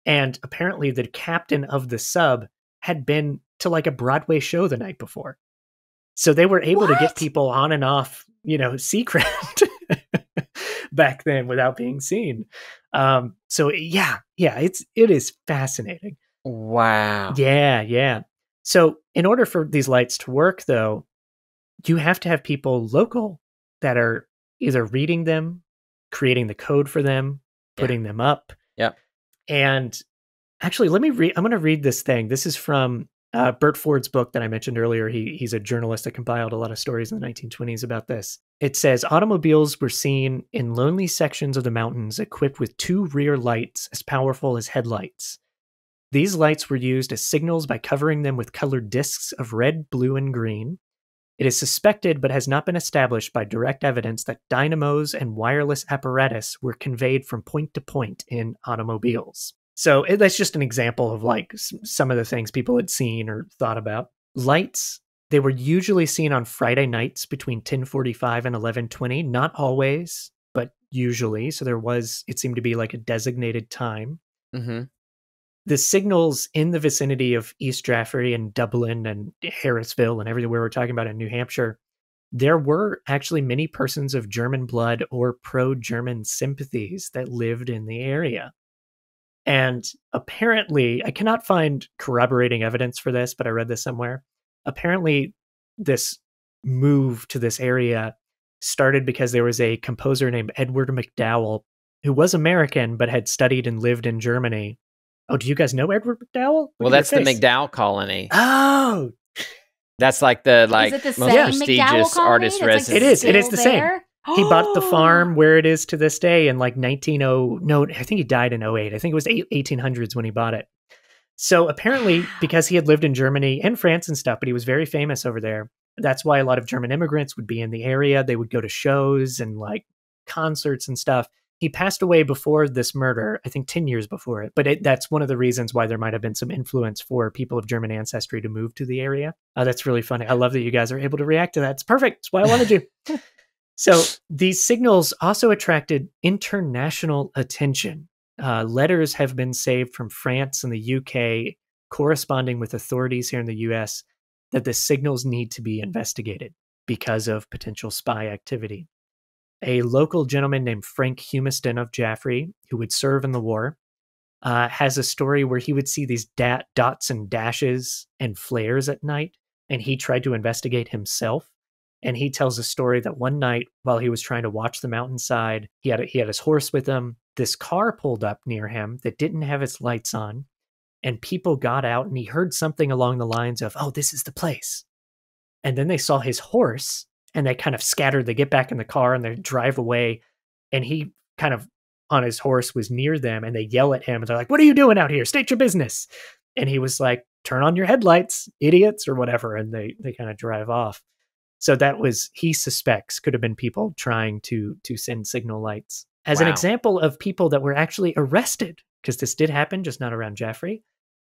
And apparently the captain of the sub had been to like a Broadway show the night before. So they were able to get people on and off, secret back then without being seen. So it is fascinating. Wow. Yeah. So in order for these lights to work, though, you have to have people local that are either reading them, creating the code for them, putting them up. Yeah. And actually, I'm going to read this thing. This is from Bert Ford's book that I mentioned earlier. He's a journalist that compiled a lot of stories in the 1920s about this. It says, automobiles were seen in lonely sections of the mountains equipped with 2 rear lights as powerful as headlights. These lights were used as signals by covering them with colored discs of red, blue, and green. It is suspected, but has not been established by direct evidence, that dynamos and wireless apparatus were conveyed from point to point in automobiles. So that's just an example of like some of the things people had seen or thought about. Lights, they were usually seen on Friday nights between 10:45 and 11:20. Not always, but usually. So it seemed to be like a designated time. Mm-hmm. The signals in the vicinity of East Jaffrey and Dublin and Harrisville and everywhere we're talking about in New Hampshire, there were actually many persons of German blood or pro-German sympathies that lived in the area. And apparently, I cannot find corroborating evidence for this, but I read this somewhere. Apparently, this move to this area started because there was a composer named Edward MacDowell who was American but had studied and lived in Germany. Oh, do you guys know Edward MacDowell? Well, that's the MacDowell colony. Oh, that's like the Is it the most same prestigious MacDowell colony? artist That's, like, residence. It is still the same. there? He bought the farm where it is to this day in like 190. No, I think he died in 08. I think it was 1800s when he bought it. So apparently, because he had lived in Germany and France and stuff, but he was very famous over there. That's why a lot of German immigrants would be in the area. They would go to shows and like concerts and stuff. He passed away before this murder, I think 10 years before it. But that's one of the reasons why there might have been some influence for people of German ancestry to move to the area. That's really funny. I love that you guys are able to react to that. It's perfect. It's what I want to do. So these signals also attracted international attention. Letters have been saved from France and the UK corresponding with authorities here in the US that the signals need to be investigated because of potential spy activity. A local gentleman named Frank Humiston of Jaffrey, who would serve in the war, has a story where he would see these dots and dashes and flares at night, and he tried to investigate himself. And he tells a story that one night, while he was trying to watch the mountainside, he had his horse with him. This car pulled up near him that didn't have its lights on, and people got out, and he heard something along the lines of, "Oh, this is the place." And then they saw his horse, and they kind of scattered. They get back in the car, and they drive away, and he kind of on his horse was near them, and they yell at him, and they're like, "What are you doing out here? State your business." And he was like, "Turn on your headlights, idiots," or whatever, and they kind of drive off. So that was, he suspects, could have been people trying to send signal lights. As an example of people that were actually arrested, because this did happen, just not around Jaffrey,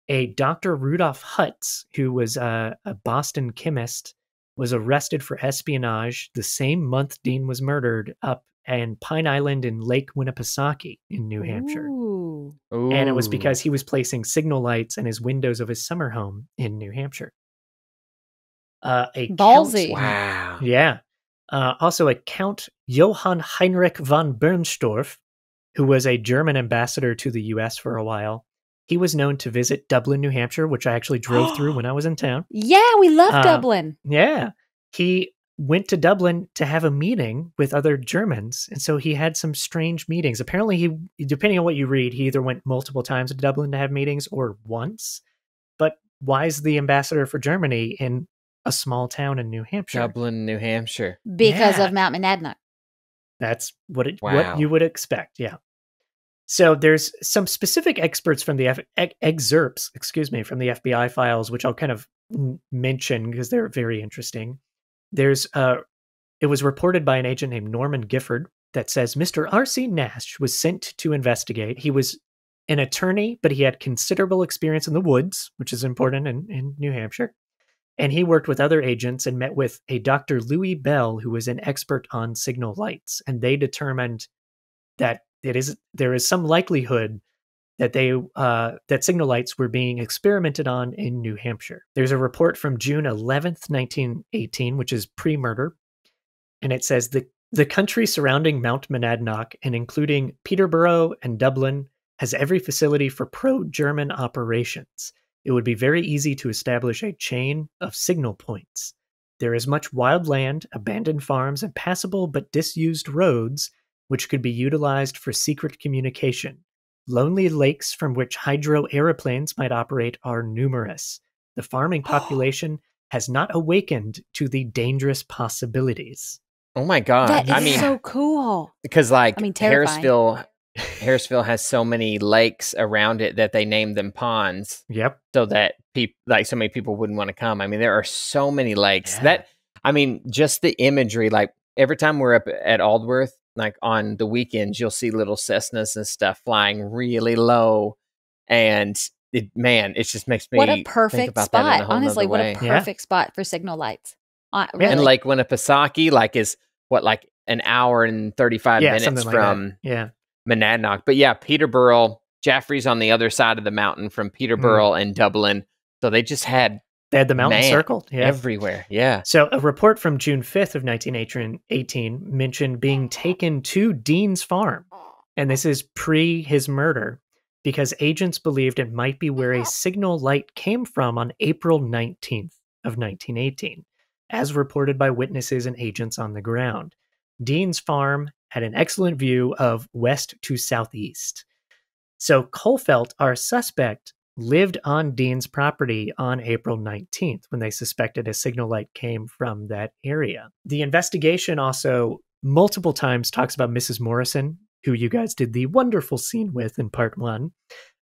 a Dr. Rudolph Hutz, who was a Boston chemist, was arrested for espionage the same month Dean was murdered up in Pine Island in Lake Winnipesaukee in New Hampshire. Ooh. And it was because he was placing signal lights in his windows of his summer home in New Hampshire. Ballsy. Wow. Yeah. Also, a Count Johann Heinrich von Bernstorff, who was a German ambassador to the U.S. for a while. He was known to visit Dublin, New Hampshire, which I actually drove through when I was in town. Yeah, we love Dublin. Yeah. He went to Dublin to have a meeting with other Germans. And so he had some strange meetings. Apparently, he, depending on what you read, he either went multiple times to Dublin to have meetings or once. But why is the ambassador for Germany in a small town in New Hampshire? Dublin, New Hampshire. Because of Mount Monadnock. That's what you would expect, yeah. So there's some specific excerpts from the excerpts, from the FBI files, which I'll kind of mention because they're very interesting. There's it was reported by an agent named Norman Gifford that says Mr. R.C. Nash was sent to investigate. He was an attorney, but he had considerable experience in the woods, which is important in New Hampshire. And he worked with other agents and met with a Dr. Louis Bell, who was an expert on signal lights. And they determined that there is some likelihood that that signal lights were being experimented on in New Hampshire. There's a report from June 11th, 1918, which is pre-murder. And it says the country surrounding Mount Monadnock and including Peterborough and Dublin has every facility for pro-German operations. It would be very easy to establish a chain of signal points. There is much wild land, abandoned farms, and passable but disused roads, which could be utilized for secret communication. Lonely lakes from which hydro aeroplanes might operate are numerous. The farming population has not awakened to the dangerous possibilities. Oh my God. That is so cool. Because terrifying. Harrisville has so many lakes around it that they named them ponds. Yep. So that so many people wouldn't want to come. I mean, there are so many lakes just the imagery, like every time we're up at Aldworth, like on the weekends, you'll see little Cessnas and stuff flying really low. And it just makes me what a perfect think about spot. that in a whole Honestly, what way. a perfect spot for signal lights. Really. And Lake Winnipesaukee, is an hour and 35 minutes from Monadnock. But yeah, Peterborough, Jaffrey's on the other side of the mountain from Peterborough and Dublin. So they just had the mountain circled everywhere. Yeah. So a report from June 5th of 1918 mentioned being taken to Dean's farm. And this is pre his murder because agents believed it might be where a signal light came from on April 19th of 1918. as reported by witnesses and agents on the ground. Dean's farm had an excellent view of west to southeast. So Colfelt, our suspect, lived on Dean's property on April 19th when they suspected a signal light came from that area. The investigation also multiple times talks about Mrs. Morrison, who you guys did the wonderful scene with in part 1.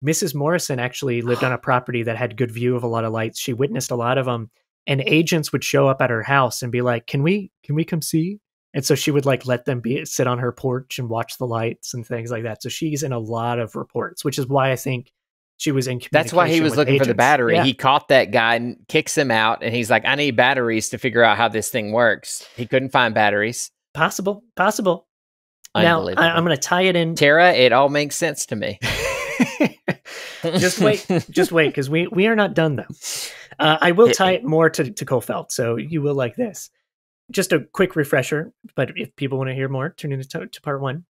Mrs. Morrison actually lived on a property that had good view of a lot of lights. She witnessed a lot of them, and agents would show up at her house and be like, can we come see? And so she would like let them sit on her porch and watch the lights and things like that. So she's in a lot of reports, which is why I think she was in communication. That's why he was looking for the battery. Yeah. He caught that guy and kicks him out, and he's like, I need batteries to figure out how this thing works. He couldn't find batteries. Possible. Now, Unbelievable. I'm going to tie it in. Tara, it all makes sense to me. Just wait, because we are not done, though. I will tie it more to Colfelt, so you will like this. Just a quick refresher, but if people want to hear more, tune in to part 1.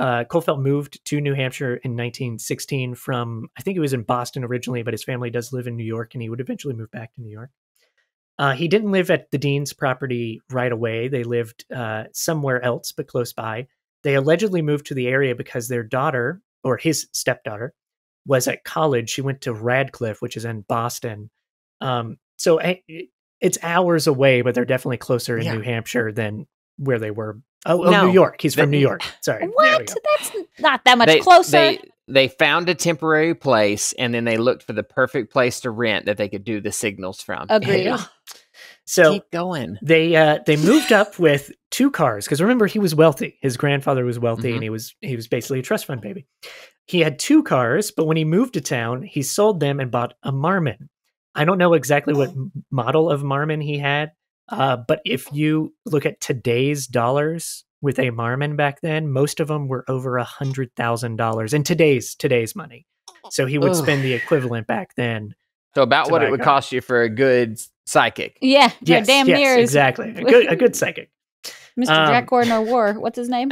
Colfelt moved to New Hampshire in 1916 from, I think it was in Boston originally, but his family does live in New York, and he would eventually move back to New York. He didn't live at the Dean's property right away. They lived somewhere else, but close by. They allegedly moved to the area because their daughter, or his stepdaughter, was at college. She went to Radcliffe, which is in Boston. So it's hours away, but they're definitely closer in New Hampshire than where they were. No. New York. He's from New York. Sorry. What? That's not that much closer. They found a temporary place, and then they looked for the perfect place to rent that they could do the signals from. Agreed. Yeah. So keep going. They moved up with 2 cars, because remember, he was wealthy. His grandfather was wealthy, Mm-hmm. and he was basically a trust fund baby. He had 2 cars, but when he moved to town, he sold them and bought a Marmon. I don't know exactly what model of Marmon he had, but if you look at today's dollars with a Marmon back then, most of them were over $100,000 in today's money. So he would spend the equivalent back then. So about what it would cost you for a good psychic. Yeah, yes, damn near. Exactly. A good psychic. Mr. Jack Gordner War. What's his name?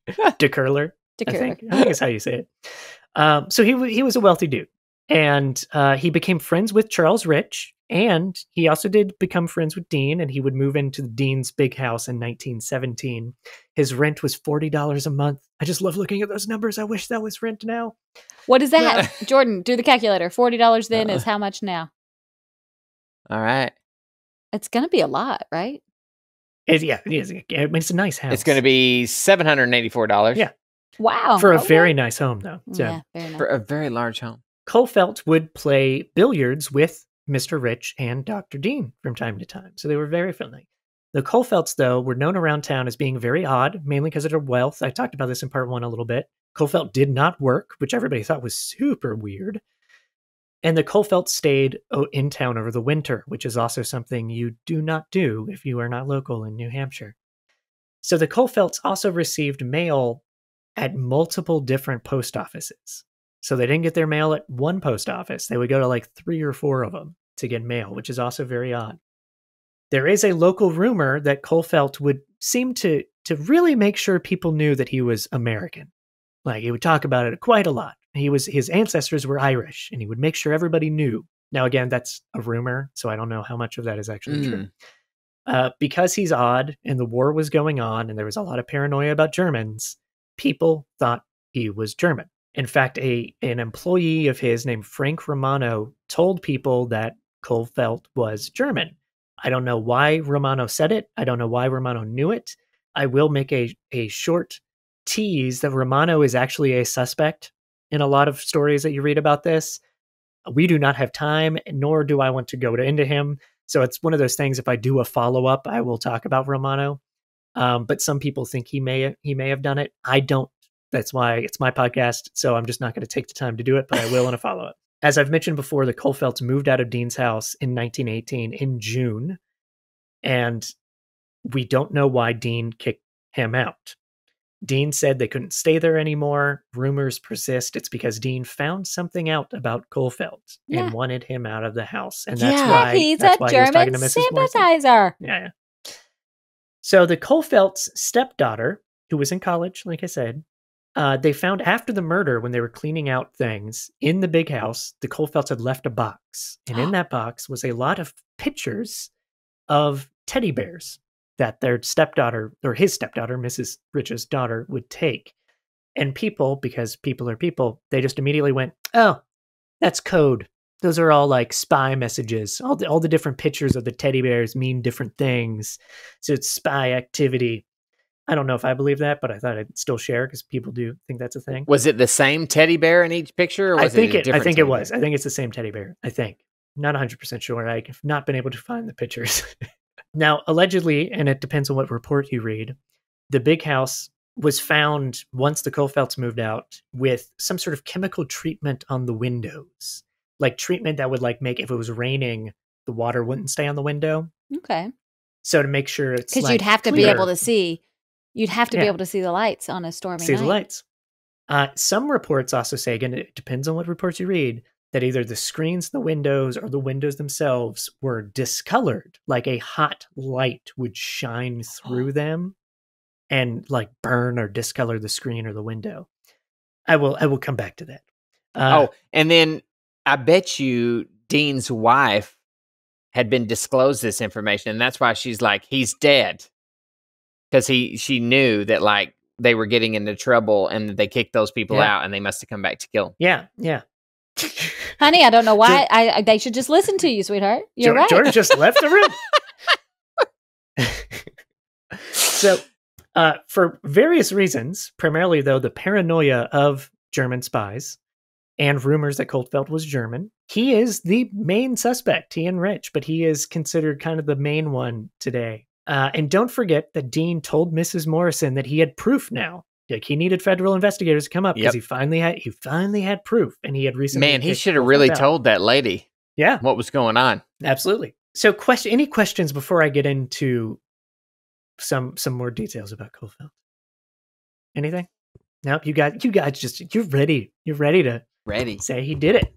DeCurler. I think is how you say it. So he was a wealthy dude, and he became friends with Charles Rich, and he also did become friends with Dean, and he would move into the Dean's big house in 1917. His rent was $40 a month. I just love looking at those numbers. I wish that was rent now. What is that? Jordan, do the calculator. $40 then is how much now? All right. It's going to be a lot, right? It is. It's a nice house. It's going to be $784. Yeah. Wow. For a very nice home, though. So, yeah, very nice. For a very large home. Colfelt would play billiards with Mr. Rich and Dr. Dean from time to time. So they were very friendly. The Colfelts, though, were known around town as being very odd, mainly because of their wealth. I talked about this in part 1 a little bit. Colfelt did not work, which everybody thought was super weird. And the Colfelts stayed in town over the winter, which is also something you do not do if you are not local in New Hampshire. So the Colfelts also received mail at multiple different post offices. So they didn't get their mail at one post office. They would go to like 3 or 4 of them to get mail, which is also very odd. There is a local rumor that Colfelt would seem to really make sure people knew that he was American. Like, he would talk about it quite a lot. His ancestors were Irish, and he would make sure everybody knew. Now, again, that's a rumor, so I don't know how much of that is actually true. Because he's odd, and the war was going on, and there was a lot of paranoia about Germans, people thought he was German. In fact, an employee of his named Frank Romano told people that Colfelt was German. I don't know why Romano said it. I don't know why Romano knew it. I will make a short tease that Romano is actually a suspect in a lot of stories that you read about this. We do not have time, nor do I want to go into him. So it's one of those things, if I do a follow-up, I will talk about Romano. But some people think he may have done it. I don't. That's why it's my podcast, so I'm just not going to take the time to do it, but I will in a follow-up. As I've mentioned before, the Colfelts moved out of Dean's house in 1918 in June, and we don't know why Dean kicked him out. Dean said they couldn't stay there anymore. Rumors persist. It's because Dean found something out about Colfelt and wanted him out of the house. And that's why he's that's a why he was talking German to Mrs. Morrison. sympathizer. Yeah. So the Colfelts' stepdaughter, who was in college, like I said, they found after the murder, when they were cleaning out things in the big house, the Colfelts had left a box. And in that box was a lot of pictures of teddy bears that their stepdaughter, or his stepdaughter, Mrs. Rich's daughter, would take. And people, because people are people, they just immediately went, oh, that's code. Those are all like spy messages. All the different pictures of the teddy bears mean different things. So it's spy activity. I don't know if I believe that, but I thought I'd still share because people do think that's a thing. Was it the same teddy bear in each picture? Or was I think it a different I think teddy it was. bear? I think it's the same teddy bear. I think. Not 100% sure. I've not been able to find the pictures. Now, allegedly, and it depends on what report you read, the big house was found once the Kohlfeldts moved out with some sort of chemical treatment on the windows. Like treatment that would like make, if it was raining, the water wouldn't stay on the window. Okay. So to make sure it's Because like you'd have to clear, be able to see. You'd have to be able to see the lights on a stormy see night. the lights. Some reports also say, again, it depends on what reports you read, that either the screens in the windows or the windows themselves were discolored, like a hot light would shine through them and like burn or discolor the screen or the window. I will come back to that. And then I bet you Dean's wife had been disclosed this information, and that's why she's like, he's dead. Because she knew that like they were getting into trouble and that they kicked those people out and they must have come back to kill him. Yeah. Honey, I don't know why. They should just listen to you, sweetheart. You're right. George just left the room. So, for various reasons, primarily though the paranoia of German spies and rumors that Kohlfeldt was German, he is the main suspect, he and Rich, but he is considered kind of the main one today. And don't forget that Dean told Mrs. Morrison that he had proof now. Like he needed federal investigators to come up because he finally had proof, and he had recently. Man, he should have really told that lady. Yeah, what was going on? Absolutely. So, any questions before I get into some more details about Kohlfeldt? Anything? No, you guys you're ready. You're ready to say he did it.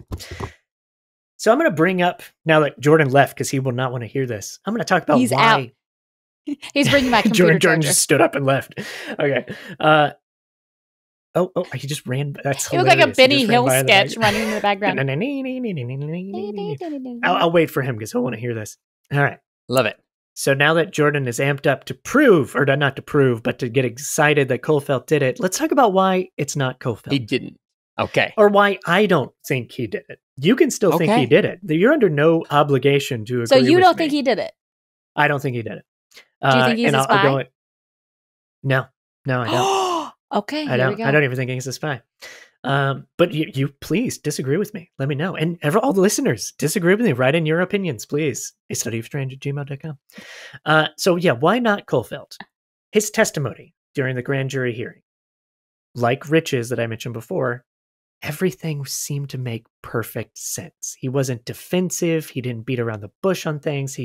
So I'm going to bring up, now that Jordan left because he will not want to hear this, I'm going to talk about He's why. Out. He's bringing back computer Jordan just stood up and left. Okay. He just ran. That's hilarious. It looked like a Benny Hill sketch running in the background. I'll wait for him because he'll want to hear this. All right. Love it. So now that Jordan is amped up to prove, or not to prove, but to get excited that Kohlfeldt did it, let's talk about why it's not Kohlfeldt. He didn't. Okay. Or why I don't think he did it. You can still think he did it. You're under no obligation to agree with me. So you don't think he did it? I don't think he did it. Do you think he's a spy? No, I don't. Okay, I don't even think he's a spy. But you please disagree with me. Let me know. And all the listeners, disagree with me. Write in your opinions, please. astudyofstrange@gmail.com. So yeah, why not Kohlfeldt? His testimony during the grand jury hearing, like Rich's that I mentioned before, everything seemed to make perfect sense. He wasn't defensive. He didn't beat around the bush on things.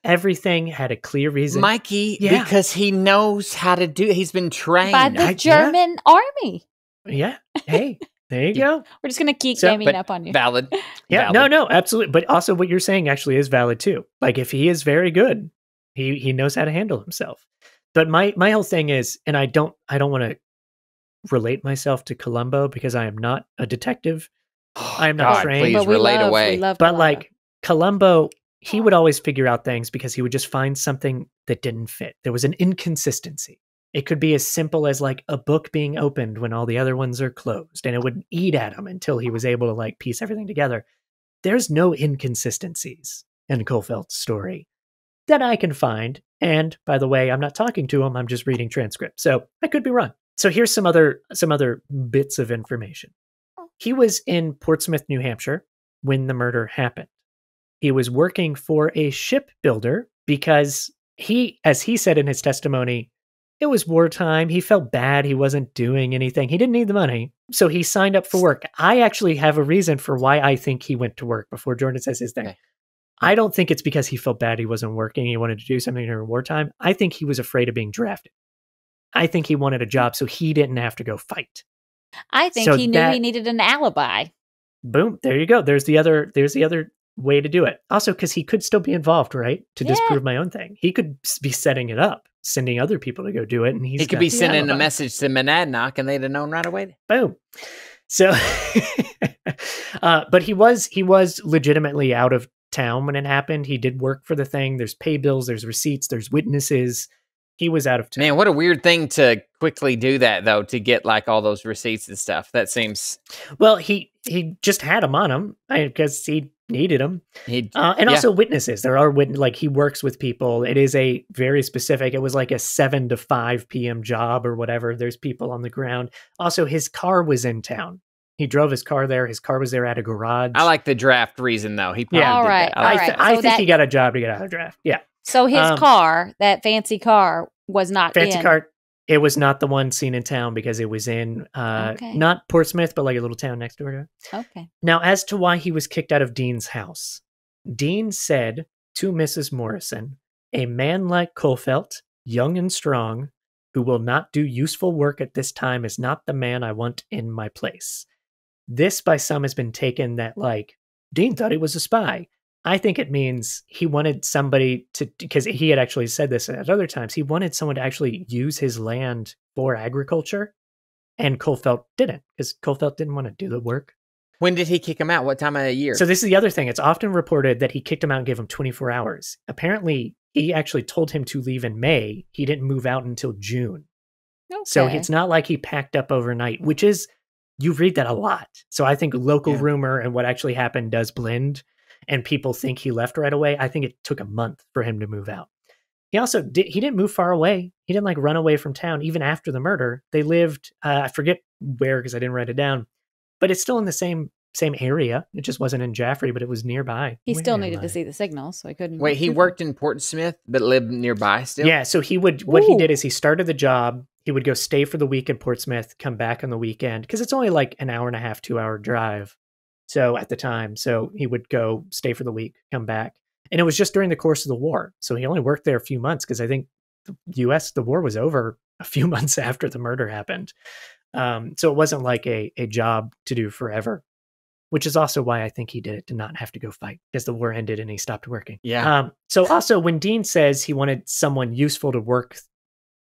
Everything had a clear reason. Mikey, because he knows how to do it. He's been trained. By the German army. Yeah. Hey, there you go. We're just going to keep gaming up on you. Valid. Yeah, valid. No, absolutely. But also what you're saying actually is valid too. Like if he is very good, he knows how to handle himself. But my whole thing is, and I don't want to relate myself to Columbo because I am not a detective. I am not trained. Please relate away. But like Columbo, he would always figure out things because he would just find something that didn't fit. There was an inconsistency. It could be as simple as like a book being opened when all the other ones are closed, and it would eat at him until he was able to like piece everything together. There's no inconsistencies in Kohlfeldt's story that I can find. And by the way, I'm not talking to him. I'm just reading transcripts. So I could be wrong. So here's some other bits of information. He was in Portsmouth, New Hampshire when the murder happened. He was working for a shipbuilder because as he said in his testimony, it was wartime. He felt bad. He wasn't doing anything. He didn't need the money. So he signed up for work. I actually have a reason for why I think he went to work before Jordan says his thing. Okay. I don't think it's because he felt bad he wasn't working. He wanted to do something during wartime. I think he was afraid of being drafted. I think he wanted a job so he didn't have to go fight. I think he knew he needed an alibi. Boom. There you go. There's the other way to do it. Also, because he could still be involved, right? To disprove my own thing. He could be setting it up, sending other people to go do it. And he could be sending a message to Monadnock and they'd have known right away. Boom. So, but he was legitimately out of town when it happened. He did work for the thing. There's pay bills, there's receipts, there's witnesses. He was out of town. Man, what a weird thing to quickly do that, though, to get like all those receipts and stuff. That seems... Well, he just had them on him because he needed them. Also witnesses. There are like he works with people. It is a very specific, it was like a 7 to 5 p.m. job or whatever. There's people on the ground. Also, his car was in town. He drove his car there. His car was there at a garage. I like the draft reason, though. He probably did that. I think he got a job to get out of the draft. Yeah. So his car, that fancy car, was not fancy car. It was not the one seen in town because it was in not Portsmouth, but like a little town next door to it. Okay. Now, as to why he was kicked out of Dean's house, Dean said to Mrs. Morrison, "A man like Colfelt, young and strong, who will not do useful work at this time is not the man I want in my place." This by some has been taken that like Dean thought he was a spy. I think it means he wanted somebody to, because he had actually said this at other times, he wanted someone to actually use his land for agriculture, and Colfelt didn't, because Colfelt didn't want to do the work. When did he kick him out? What time of the year? So this is the other thing. It's often reported that he kicked him out and gave him 24 hours. Apparently, he actually told him to leave in May. He didn't move out until June. Okay. So it's not like he packed up overnight, which is, you read that a lot. So I think local rumor and what actually happened does blend. And people think he left right away. I think it took a month for him to move out. He also he didn't move far away. He didn't like run away from town. Even after the murder, they lived, I forget where because I didn't write it down, but it's still in the same area. It just wasn't in Jaffrey, but it was nearby. He still needed to see the signals, so he couldn't. Wait, he worked in Portsmouth, but lived nearby still? Yeah, so he would, what he did is he started the job. He would go stay for the week in Portsmouth, come back on the weekend, because it's only like an hour and a half, 2-hour drive. So at the time, so he would go stay for the week, come back. And it was just during the course of the war. So he only worked there a few months because I think the war was over a few months after the murder happened. So it wasn't like a job to do forever, which is also why I think he did it to not have to go fight because the war ended and he stopped working. Yeah. So also when Dean says he wanted someone useful to work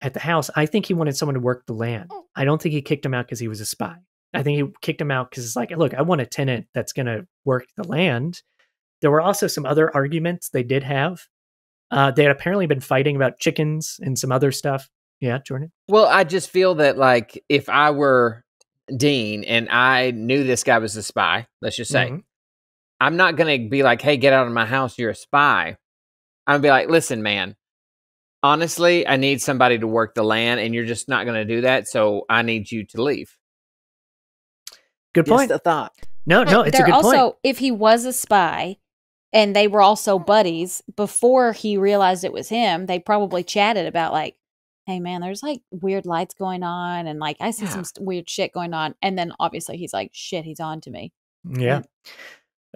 at the house, I think he wanted someone to work the land. I don't think he kicked him out because he was a spy. I think he kicked him out because it's like, look, I want a tenant that's going to work the land. There were also some other arguments they did have. They had apparently been fighting about chickens and some other stuff. Yeah, Jordan? Well, I just feel that, like, if I were Dean and I knew this guy was a spy, let's just say, I'm not going to be like, hey, get out of my house, you're a spy. I'm going to be like, listen, man, honestly, I need somebody to work the land, and you're just not going to do that, so I need you to leave. Good point. Just a thought. No, it's a good also, point. if he was a spy and they were also buddies, before he realized it was him, they probably chatted about like, hey man, there's like weird lights going on and like I see some weird shit going on. And then obviously he's like, shit, he's on to me. Yeah.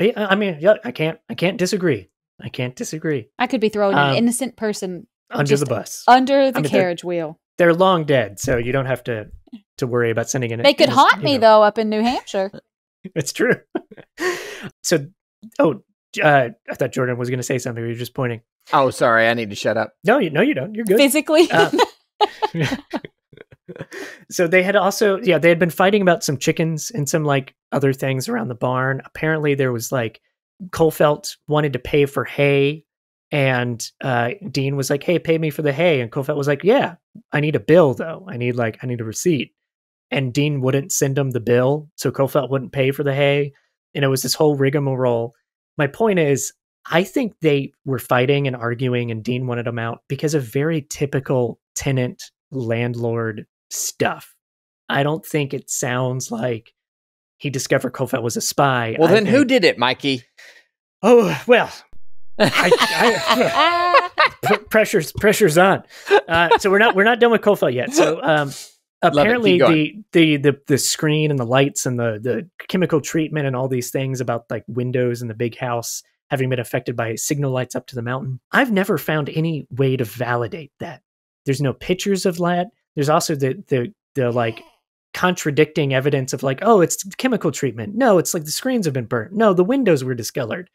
I mean, yeah, I can't disagree. I can't disagree. I could be throwing an innocent person under the bus. Under the carriage wheel. They're long dead, so you don't have to worry about sending in. They could haunt me though up in New Hampshire. It's true. So, I thought Jordan was going to say something. You were just pointing. Oh, sorry. I need to shut up. No, you don't. You're good. Physically. So they had also, they had been fighting about some chickens and some like other things around the barn. Apparently there was like Colfelt wanted to pay for hay. And Dean was like, hey, pay me for the hay. And Colfelt was like, yeah, I need a bill though. I need a receipt. And Dean wouldn't send him the bill. So Colfelt wouldn't pay for the hay. And it was this whole rigmarole. My point is, I think they were fighting and arguing and Dean wanted them out because of very typical tenant landlord stuff. I don't think it sounds like he discovered Colfelt was a spy. Well, then who did it, Mikey? Oh, well, pressure's on. So we're not done with Colfelt yet. So apparently the screen and the lights and the chemical treatment and all these things about like windows in the big house having been affected by signal lights up to the mountain. I've never found any way to validate that. There's no pictures of that. There's also the like contradicting evidence of like, oh, it's chemical treatment. No, it's like the screens have been burnt. No, the windows were discolored.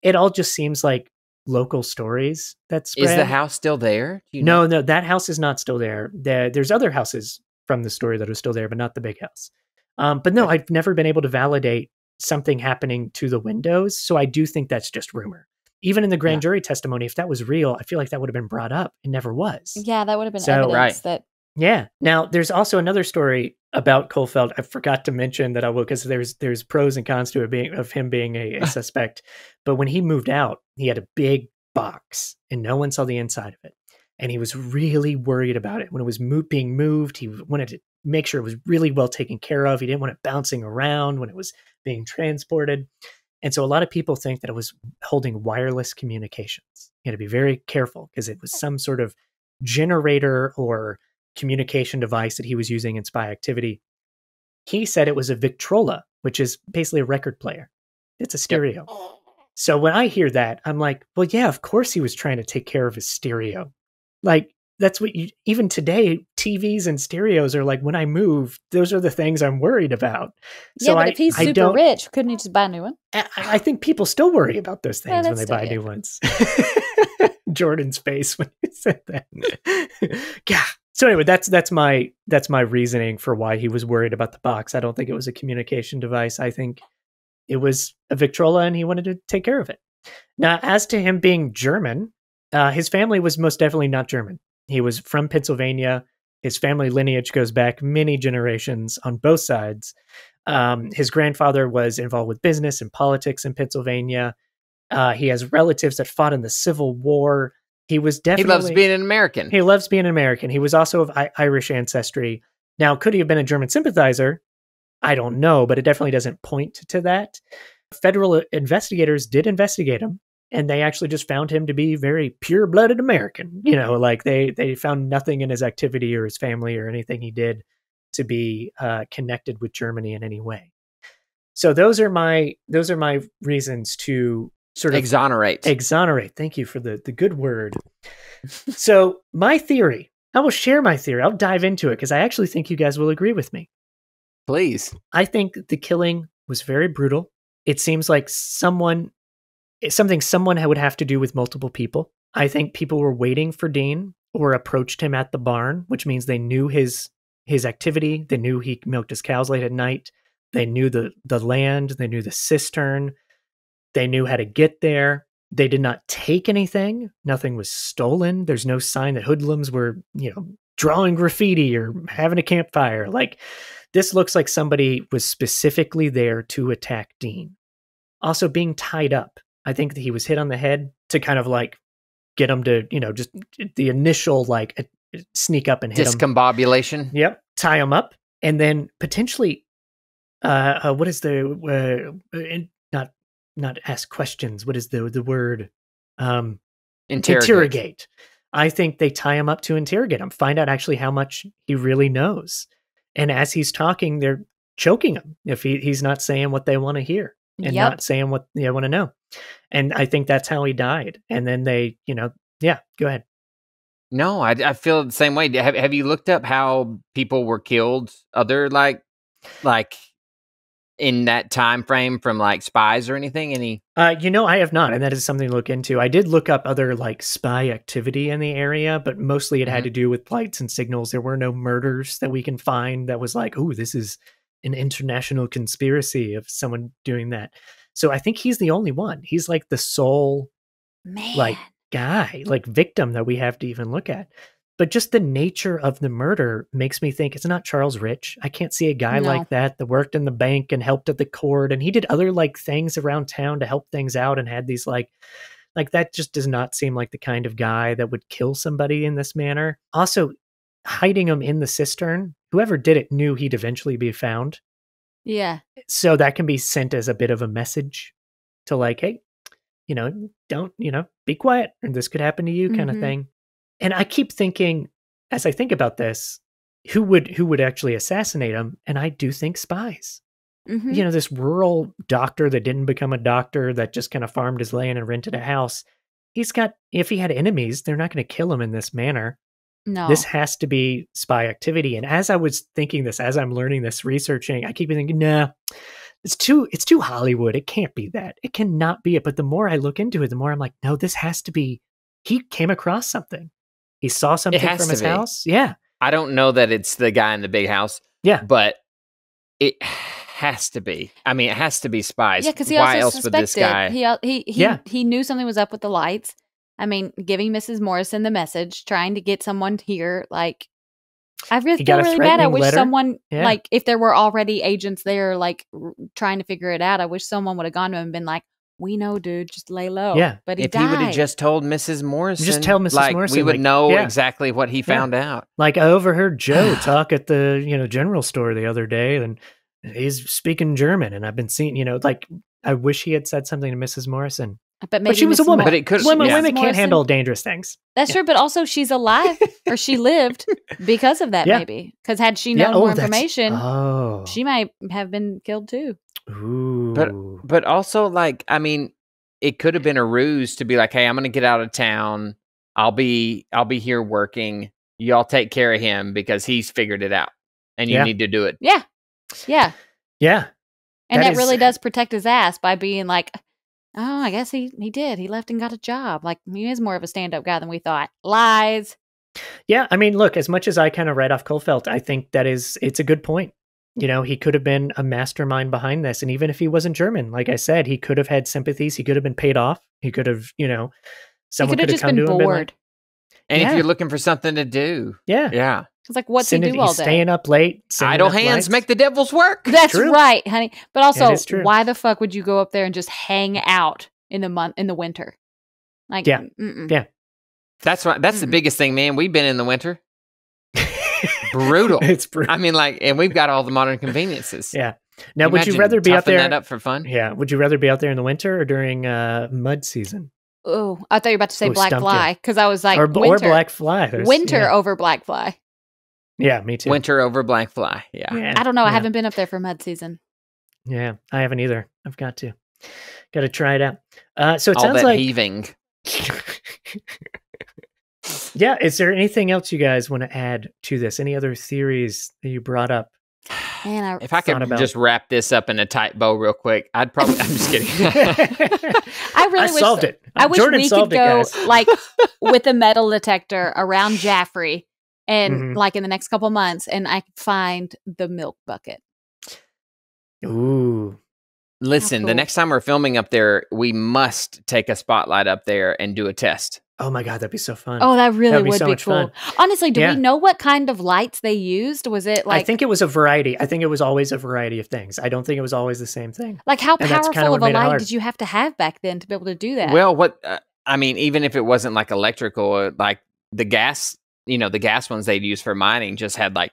It all just seems like local stories that spread. Is the house still there? No, that house is not still there. There's other houses from the story that are still there, but not the big house. But no, I've never been able to validate something happening to the windows. So I do think that's just rumor. even in the grand jury testimony, if that was real, I feel like that would have been brought up. It never was. Yeah, that would have been evidence that. Yeah. Now, there's also another story about Caulfield. I forgot to mention that I will, because there's pros and cons to it of him being a suspect. But when he moved out, he had a big box, and no one saw the inside of it. And he was really worried about it. When it was being moved, he wanted to make sure it was really well taken care of. He didn't want it bouncing around when it was being transported. And so a lot of people think that it was holding wireless communications. You had to be very careful because it was some sort of generator or communication device that he was using in spy activity. He said it was a Victrola, which is basically a record player. It's a stereo. Yep. So when I hear that, I'm like, well, yeah, of course he was trying to take care of his stereo. Like, that's what even today, TVs and stereos are like, when I move, those are the things I'm worried about. So but if he's super rich, couldn't he just buy a new one? I think people still worry about those things when they buy new ones. Jordan's face when he said that. Yeah. So anyway, that's my reasoning for why he was worried about the box. I don't think it was a communication device. I think it was a Victrola and he wanted to take care of it. Now, as to him being German, his family was most definitely not German. He was from Pennsylvania. His family lineage goes back many generations on both sides. His grandfather was involved with business and politics in Pennsylvania. He has relatives that fought in the Civil War. He was definitely... He loves being an American. He loves being an American. He was also of Irish ancestry. Now, could he have been a German sympathizer? I don't know, but it definitely doesn't point to that. Federal investigators did investigate him, and they actually just found him to be very pure-blooded American. You know, like they found nothing in his activity or his family or anything he did to be connected with Germany in any way. So those are my reasons to sort of exonerate. Thank you for the good word. So my theory, I will share my theory. I'll dive into it because I actually think you guys will agree with me. Please. I think the killing was very brutal. It seems like something someone would have to do with multiple people. I think people were waiting for Dean or approached him at the barn, which means they knew his activity. They knew he milked his cows late at night. They knew the land. They knew the cistern. They knew how to get there. They did not take anything. Nothing was stolen. There's no sign that hoodlums were, drawing graffiti or having a campfire. Like, this looks like somebody was specifically there to attack Dean. Also, being tied up. I think that he was hit on the head to kind of like get him to, just the initial like sneak up and hit him. Discombobulation. Yep. Tie him up. And then potentially, what is the, not ask questions. What is the word? Interrogate. I think they tie him up to interrogate him, find out actually how much he really knows. And as he's talking, they're choking him if he's not saying what they want to hear and not saying what they want to know. And I think that's how he died. And then they, go ahead. No, I feel the same way. Have you looked up how people were killed? Other like in that time frame from like spies or anything? I have not, and that is something to look into. I did look up other like spy activity in the area, but mostly it had to do with lights and signals. There were no murders that we can find that was like, oh, this is an international conspiracy of someone doing that. So I think he's the only one. He's like the sole like guy, like victim that we have to even look at. But just the nature of the murder makes me think it's not Charles Rich. I can't see a guy like that worked in the bank and helped at the court. And he did other like things around town to help things out and had these like that just does not seem like the kind of guy that would kill somebody in this manner. Also, hiding him in the cistern, whoever did it knew he'd eventually be found. Yeah. So that can be sent as a bit of a message to like, hey, don't, be quiet and this could happen to you kind of thing. And I keep thinking, as I think about this, who would actually assassinate him? And I do think spies. This rural doctor that didn't become a doctor, that just kind of farmed his land and rented a house. If he had enemies, they're not going to kill him in this manner. No. This has to be spy activity. And as I was thinking this, as I'm learning this, researching, I keep thinking, nah, it's too Hollywood. It can't be that. It cannot be it. But the more I look into it, the more I'm like, no, this has to be, he came across something. He saw something from his house. Yeah. I don't know that it's the guy in the big house. Yeah. But it has to be. I mean, it has to be spies. Yeah, because he Why also else would this guy? suspected. He knew something was up with the lights. I mean, giving Mrs. Morrison the message, trying to get someone here. Like, I really feel really bad. I wish someone, like, if there were already agents there, like, trying to figure it out, I wish someone would have gone to him and been like, "We know, dude, just lay low." Yeah. But if he would have just told Mrs. Morrison, just tell Mrs. Morrison, we would like, know exactly what he found out. Like, I overheard Joe talk at the general store the other day, and he's speaking German, and I've been seeing, like, I wish he had said something to Mrs. Morrison. But she was a woman. But it could. Women can't handle dangerous things. That's true, but also she's alive, or she lived because of that, maybe. Because had she known more information, she might have been killed too. Ooh. But also, like, I mean, it could have been a ruse to be like, "Hey, I'm going to get out of town. I'll be here working. Y'all take care of him because he's figured it out, and you need to do it." Yeah. And that really does protect his ass by being like, "Oh, I guess he did. He left and got a job. Like, he is more of a stand-up guy than we thought." Lies. Yeah, I mean, look, as much as I kind of write off Colfelt, I think it's a good point. He could have been a mastermind behind this. And even if he wasn't German, like I said, he could have had sympathies. He could have been paid off. He could have, someone could have just come been to him bored. And if you're looking for something to do. Yeah. It's like, what's he do all day? Staying up late. Idle hands make the devil's work. That's right, honey. But also, why the fuck would you go up there and just hang out in the winter? Like, yeah. That's right. That's the biggest thing, man. We've been in the winter. Brutal. It's brutal. I mean, like, and we've got all the modern conveniences. Yeah. Now, would you rather be out there? That up for fun? Yeah. Would you rather be out there in the winter or during mud season? Oh, I thought you were about to say black fly, because I was like, or black fly. Winter over black fly. Yeah, me too. Winter over black fly. Yeah. I don't know. I haven't been up there for mud season. Yeah, I haven't either. I've got to try it out. So it all sounds that like heaving. Yeah. Is there anything else you guys want to add to this? Any other theories that you brought up? Man, if I could just wrap this up in a tight bow real quick, I'd probably. I'm just kidding. I solved it. I wish Jordan we could go guys. like with a metal detector around Jaffrey, and like in the next couple months, and I could find the milk bucket. Ooh. Listen, the next time we're filming up there, we must take a spotlight up there and do a test. Oh my God, that'd be so fun. Oh, that really would so be much cool. fun. Honestly, do we know what kind of lights they used? Was it like... I think it was a variety. I think it was always a variety of things. I don't think it was always the same thing. Like, how powerful of a light did you have to have back then to be able to do that? Well, I mean, even if it wasn't like electrical, like the gas, the gas ones they'd use for mining just had like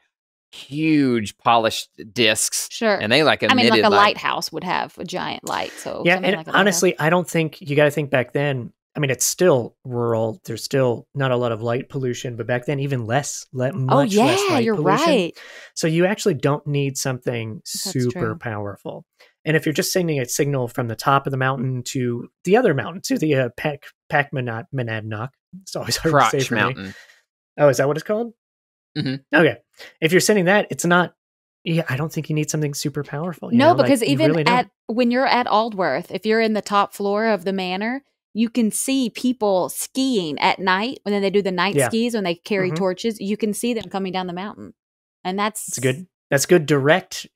huge polished discs. Sure. And they like emitted, like a lighthouse would have a giant light. So yeah, and like honestly, I don't think, you got to think back then, I mean, it's still rural. There's still not a lot of light pollution, but back then, even less, much less light you're pollution. Right. So you actually don't need something super powerful. And if you're just sending a signal from the top of the mountain to the other mountain, to the Monadnock, it's always hard Crotch to say for Mountain. me. Oh, is that what it's called? Mm-hmm. Okay. If you're sending that, it's not. Yeah, I don't think you need something super powerful. No, because even really when you're at Aldworth, if you're in the top floor of the manor, you can see people skiing at night when they do the night skis when they carry torches. You can see them coming down the mountain, and that's good. That's good direct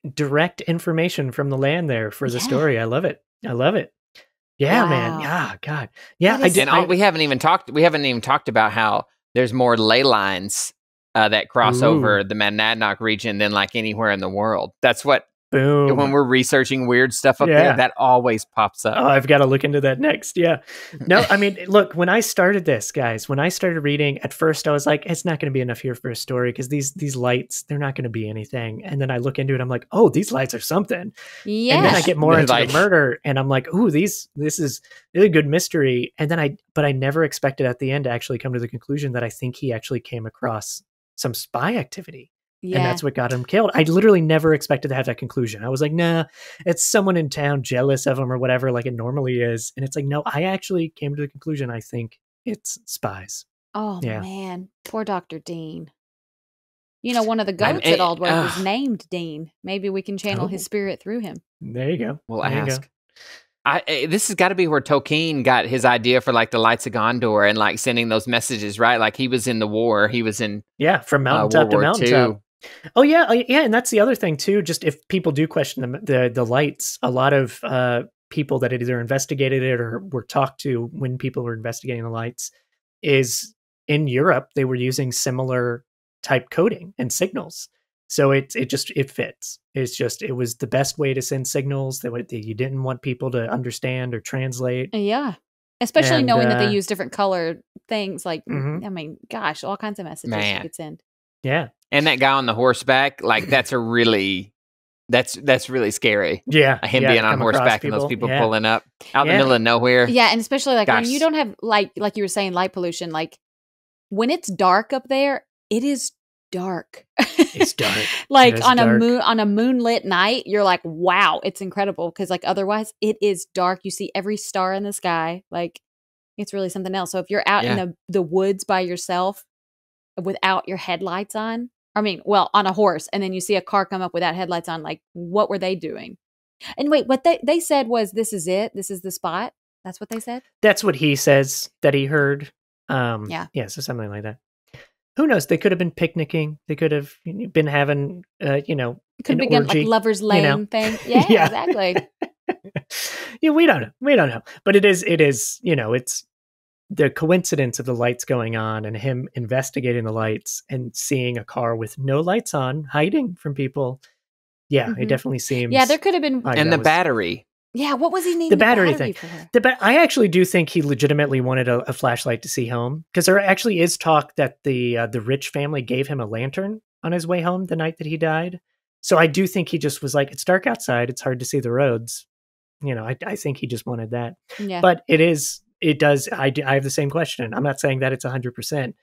information from the land there for the story. I love it. Yeah, man. Yeah, God. Yeah, we haven't even talked about how there's more ley lines that cross over the Monadnock region than like anywhere in the world. That's what. Boom. When we're researching weird stuff up there, that always pops up. Oh, I've got to look into that next. Yeah. No, I mean, look, when I started this, guys, when I started reading, at first I was like, it's not going to be enough here for a story because these lights, they're not going to be anything. And then I look into it, I'm like, oh, these lights are something. Yeah. And then I get more into the murder and I'm like, ooh, this is a good mystery. And then but I never expected at the end to actually come to the conclusion that I think he actually came across some spy activity. Yeah. And that's what got him killed. I literally never expected to have that conclusion. I was like, nah, it's someone in town jealous of him or whatever, like it normally is. And it's like, no, I actually came to the conclusion, I think it's spies. Oh, man. Poor Dr. Dean. One of the goats at Aldworth was named Dean. Maybe we can channel his spirit through him. There you go. We'll ask. This has got to be where Tolkien got his idea for like the Lights of Gondor and like sending those messages, right? Like he was in the war. He was in from mountaintop to mountaintop. Oh yeah, yeah, and that's the other thing too. Just if people do question the lights, a lot of people that had either investigated it or were talked to when people were investigating the lights is in Europe they were using similar type coding and signals. So it fits. It was the best way to send signals that you didn't want people to understand or translate. Yeah. Especially knowing that they use different color things. Like, I mean, gosh, all kinds of messages you could send. Yeah. And that guy on the horseback, like that's really scary. Yeah. Him being on horseback and those people pulling up out in the middle of nowhere. Yeah. And especially like when you don't have like you were saying, light pollution, like when it's dark up there, it is dark. It's dark. Like on a moonlit night, you're like, wow, it's incredible. Because like otherwise it is dark. You see every star in the sky. Like it's really something else. So if you're out in the woods by yourself without your headlights on, on a horse, and then you see a car come up without headlights on, like what were they doing? And wait, what they said was, this is it. This is the spot. That's what they said? That's what he says that he heard. Yeah, so something like that. Who knows? They could have been picnicking. They could have been having, it could have been like lovers lane thing. Yeah, exactly. Yeah, we don't know. But it is, it's the coincidence of the lights going on and him investigating the lights and seeing a car with no lights on, hiding from people. Yeah, it definitely seems. Yeah, there could have been. And the battery. Yeah, what was he needing the battery thing? For her? I actually do think he legitimately wanted a flashlight to see home, because there actually is talk that the rich family gave him a lantern on his way home the night that he died. So I do think he just was like, it's dark outside, it's hard to see the roads. I think he just wanted that. Yeah. But it does. I have the same question. I'm not saying that it's 100%.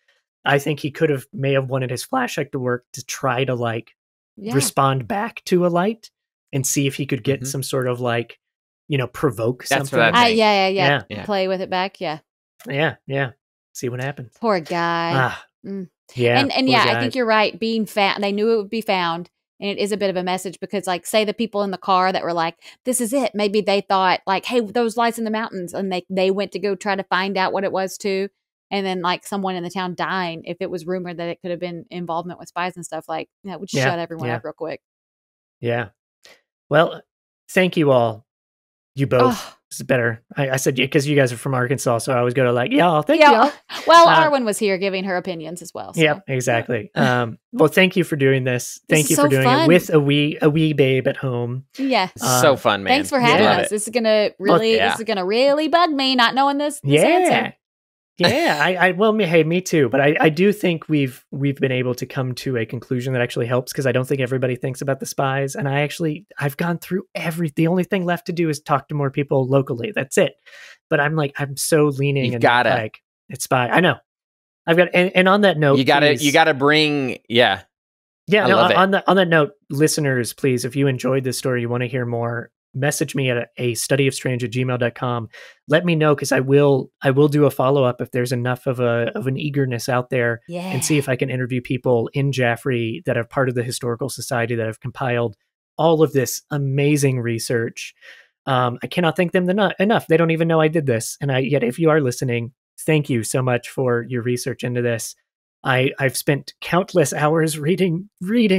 I think he may have wanted his flashlight to work to try to respond back to a light and see if he could get some sort of provoke something. Yeah. Play with it back. Yeah. See what happens. Poor guy. Yeah. And I think you're right. Being found, they knew it would be found. And it is a bit of a message because, say the people in the car that were like, this is it. Maybe they thought hey, those lights in the mountains. And they went to go try to find out what it was too. And then someone in the town dying, if it was rumored that it could have been involvement with spies and stuff, it would shut everyone up real quick. Yeah. Well, thank you all. You both. This is better. I said because you guys are from Arkansas, so I always go to thank y'all. Well, Arwen was here giving her opinions as well. So. Yep, exactly. Well, thank you for doing this. Thank you for doing it with a wee babe at home. Yeah, so fun, man. Thanks for having us. This is gonna really bug me not knowing this answer. Yeah, well, hey, me too. But I do think we've been able to come to a conclusion that actually helps, because I don't think everybody thinks about the spies. And I've gone through the only thing left to do is talk to more people locally. That's it. But I'm so leaning it's spy. I know. I've got, and on that note, you gotta bring, Yeah. No, on that note, listeners, please, if you enjoyed this story, you want to hear more, message me at a studyofstrange@gmail.com. Let me know, because I will do a follow-up if there's enough of an eagerness out there, and see if I can interview people in Jaffrey that are part of the Historical Society that have compiled all of this amazing research. I cannot thank them enough. They don't even know I did this. And yet if you are listening, thank you so much for your research into this. I've spent countless hours reading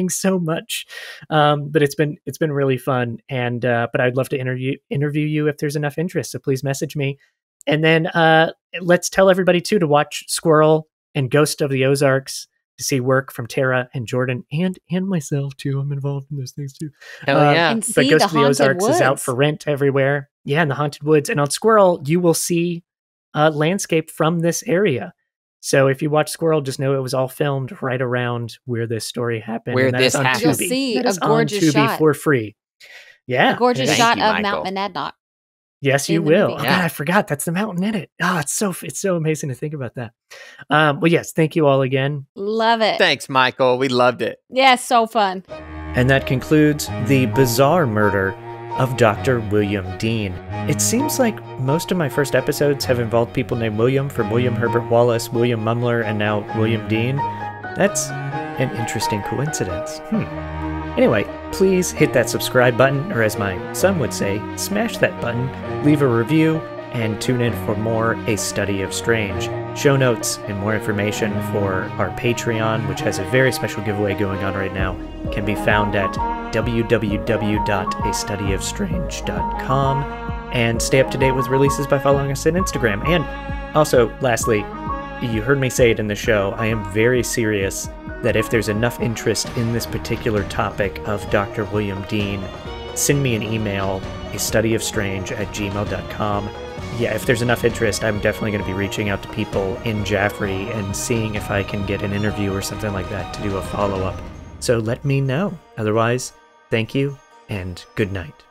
so much, but it's been really fun. And but I'd love to interview you if there's enough interest. So please message me, and then let's tell everybody too to watch Squirrel and Ghost of the Ozarks, to see work from Tara and Jordan and myself too. I'm involved in those things too. Hell yeah! And but Ghost of the Ozarks is out for rent everywhere. Yeah, in the Haunted Woods, and on Squirrel you will see landscape from this area. So if you watch Squirrel, just know it was all filmed right around where this story happened. Where this happened. You'll see a gorgeous shot for free. Yeah. A gorgeous shot of Mount Monadnock. Yes, you will. Oh, God, I forgot. That's the mountain in it. Oh, it's so amazing to think about that. Well, yes, thank you all again. Love it. Thanks, Michael. We loved it. Yeah, so fun. And that concludes the bizarre murder of Dr. William Dean. It seems like most of my first episodes have involved people named William, from William Herbert Wallace, William Mumler, and now William Dean. That's an interesting coincidence. Anyway, please hit that subscribe button, or as my son would say, smash that button, leave a review, and tune in for more A Study of Strange. Show notes and more information for our Patreon, which has a very special giveaway going on right now, can be found at www.astudyofstrange.com. And stay up to date with releases by following us on Instagram. And also, lastly, you heard me say it in the show, I am very serious that if there's enough interest in this particular topic of Dr. William Dean, send me an email, astudyofstrange@gmail.com. Yeah, if there's enough interest, I'm definitely going to be reaching out to people in Jaffrey and seeing if I can get an interview or something like that to do a follow-up. So let me know. Otherwise, thank you and good night.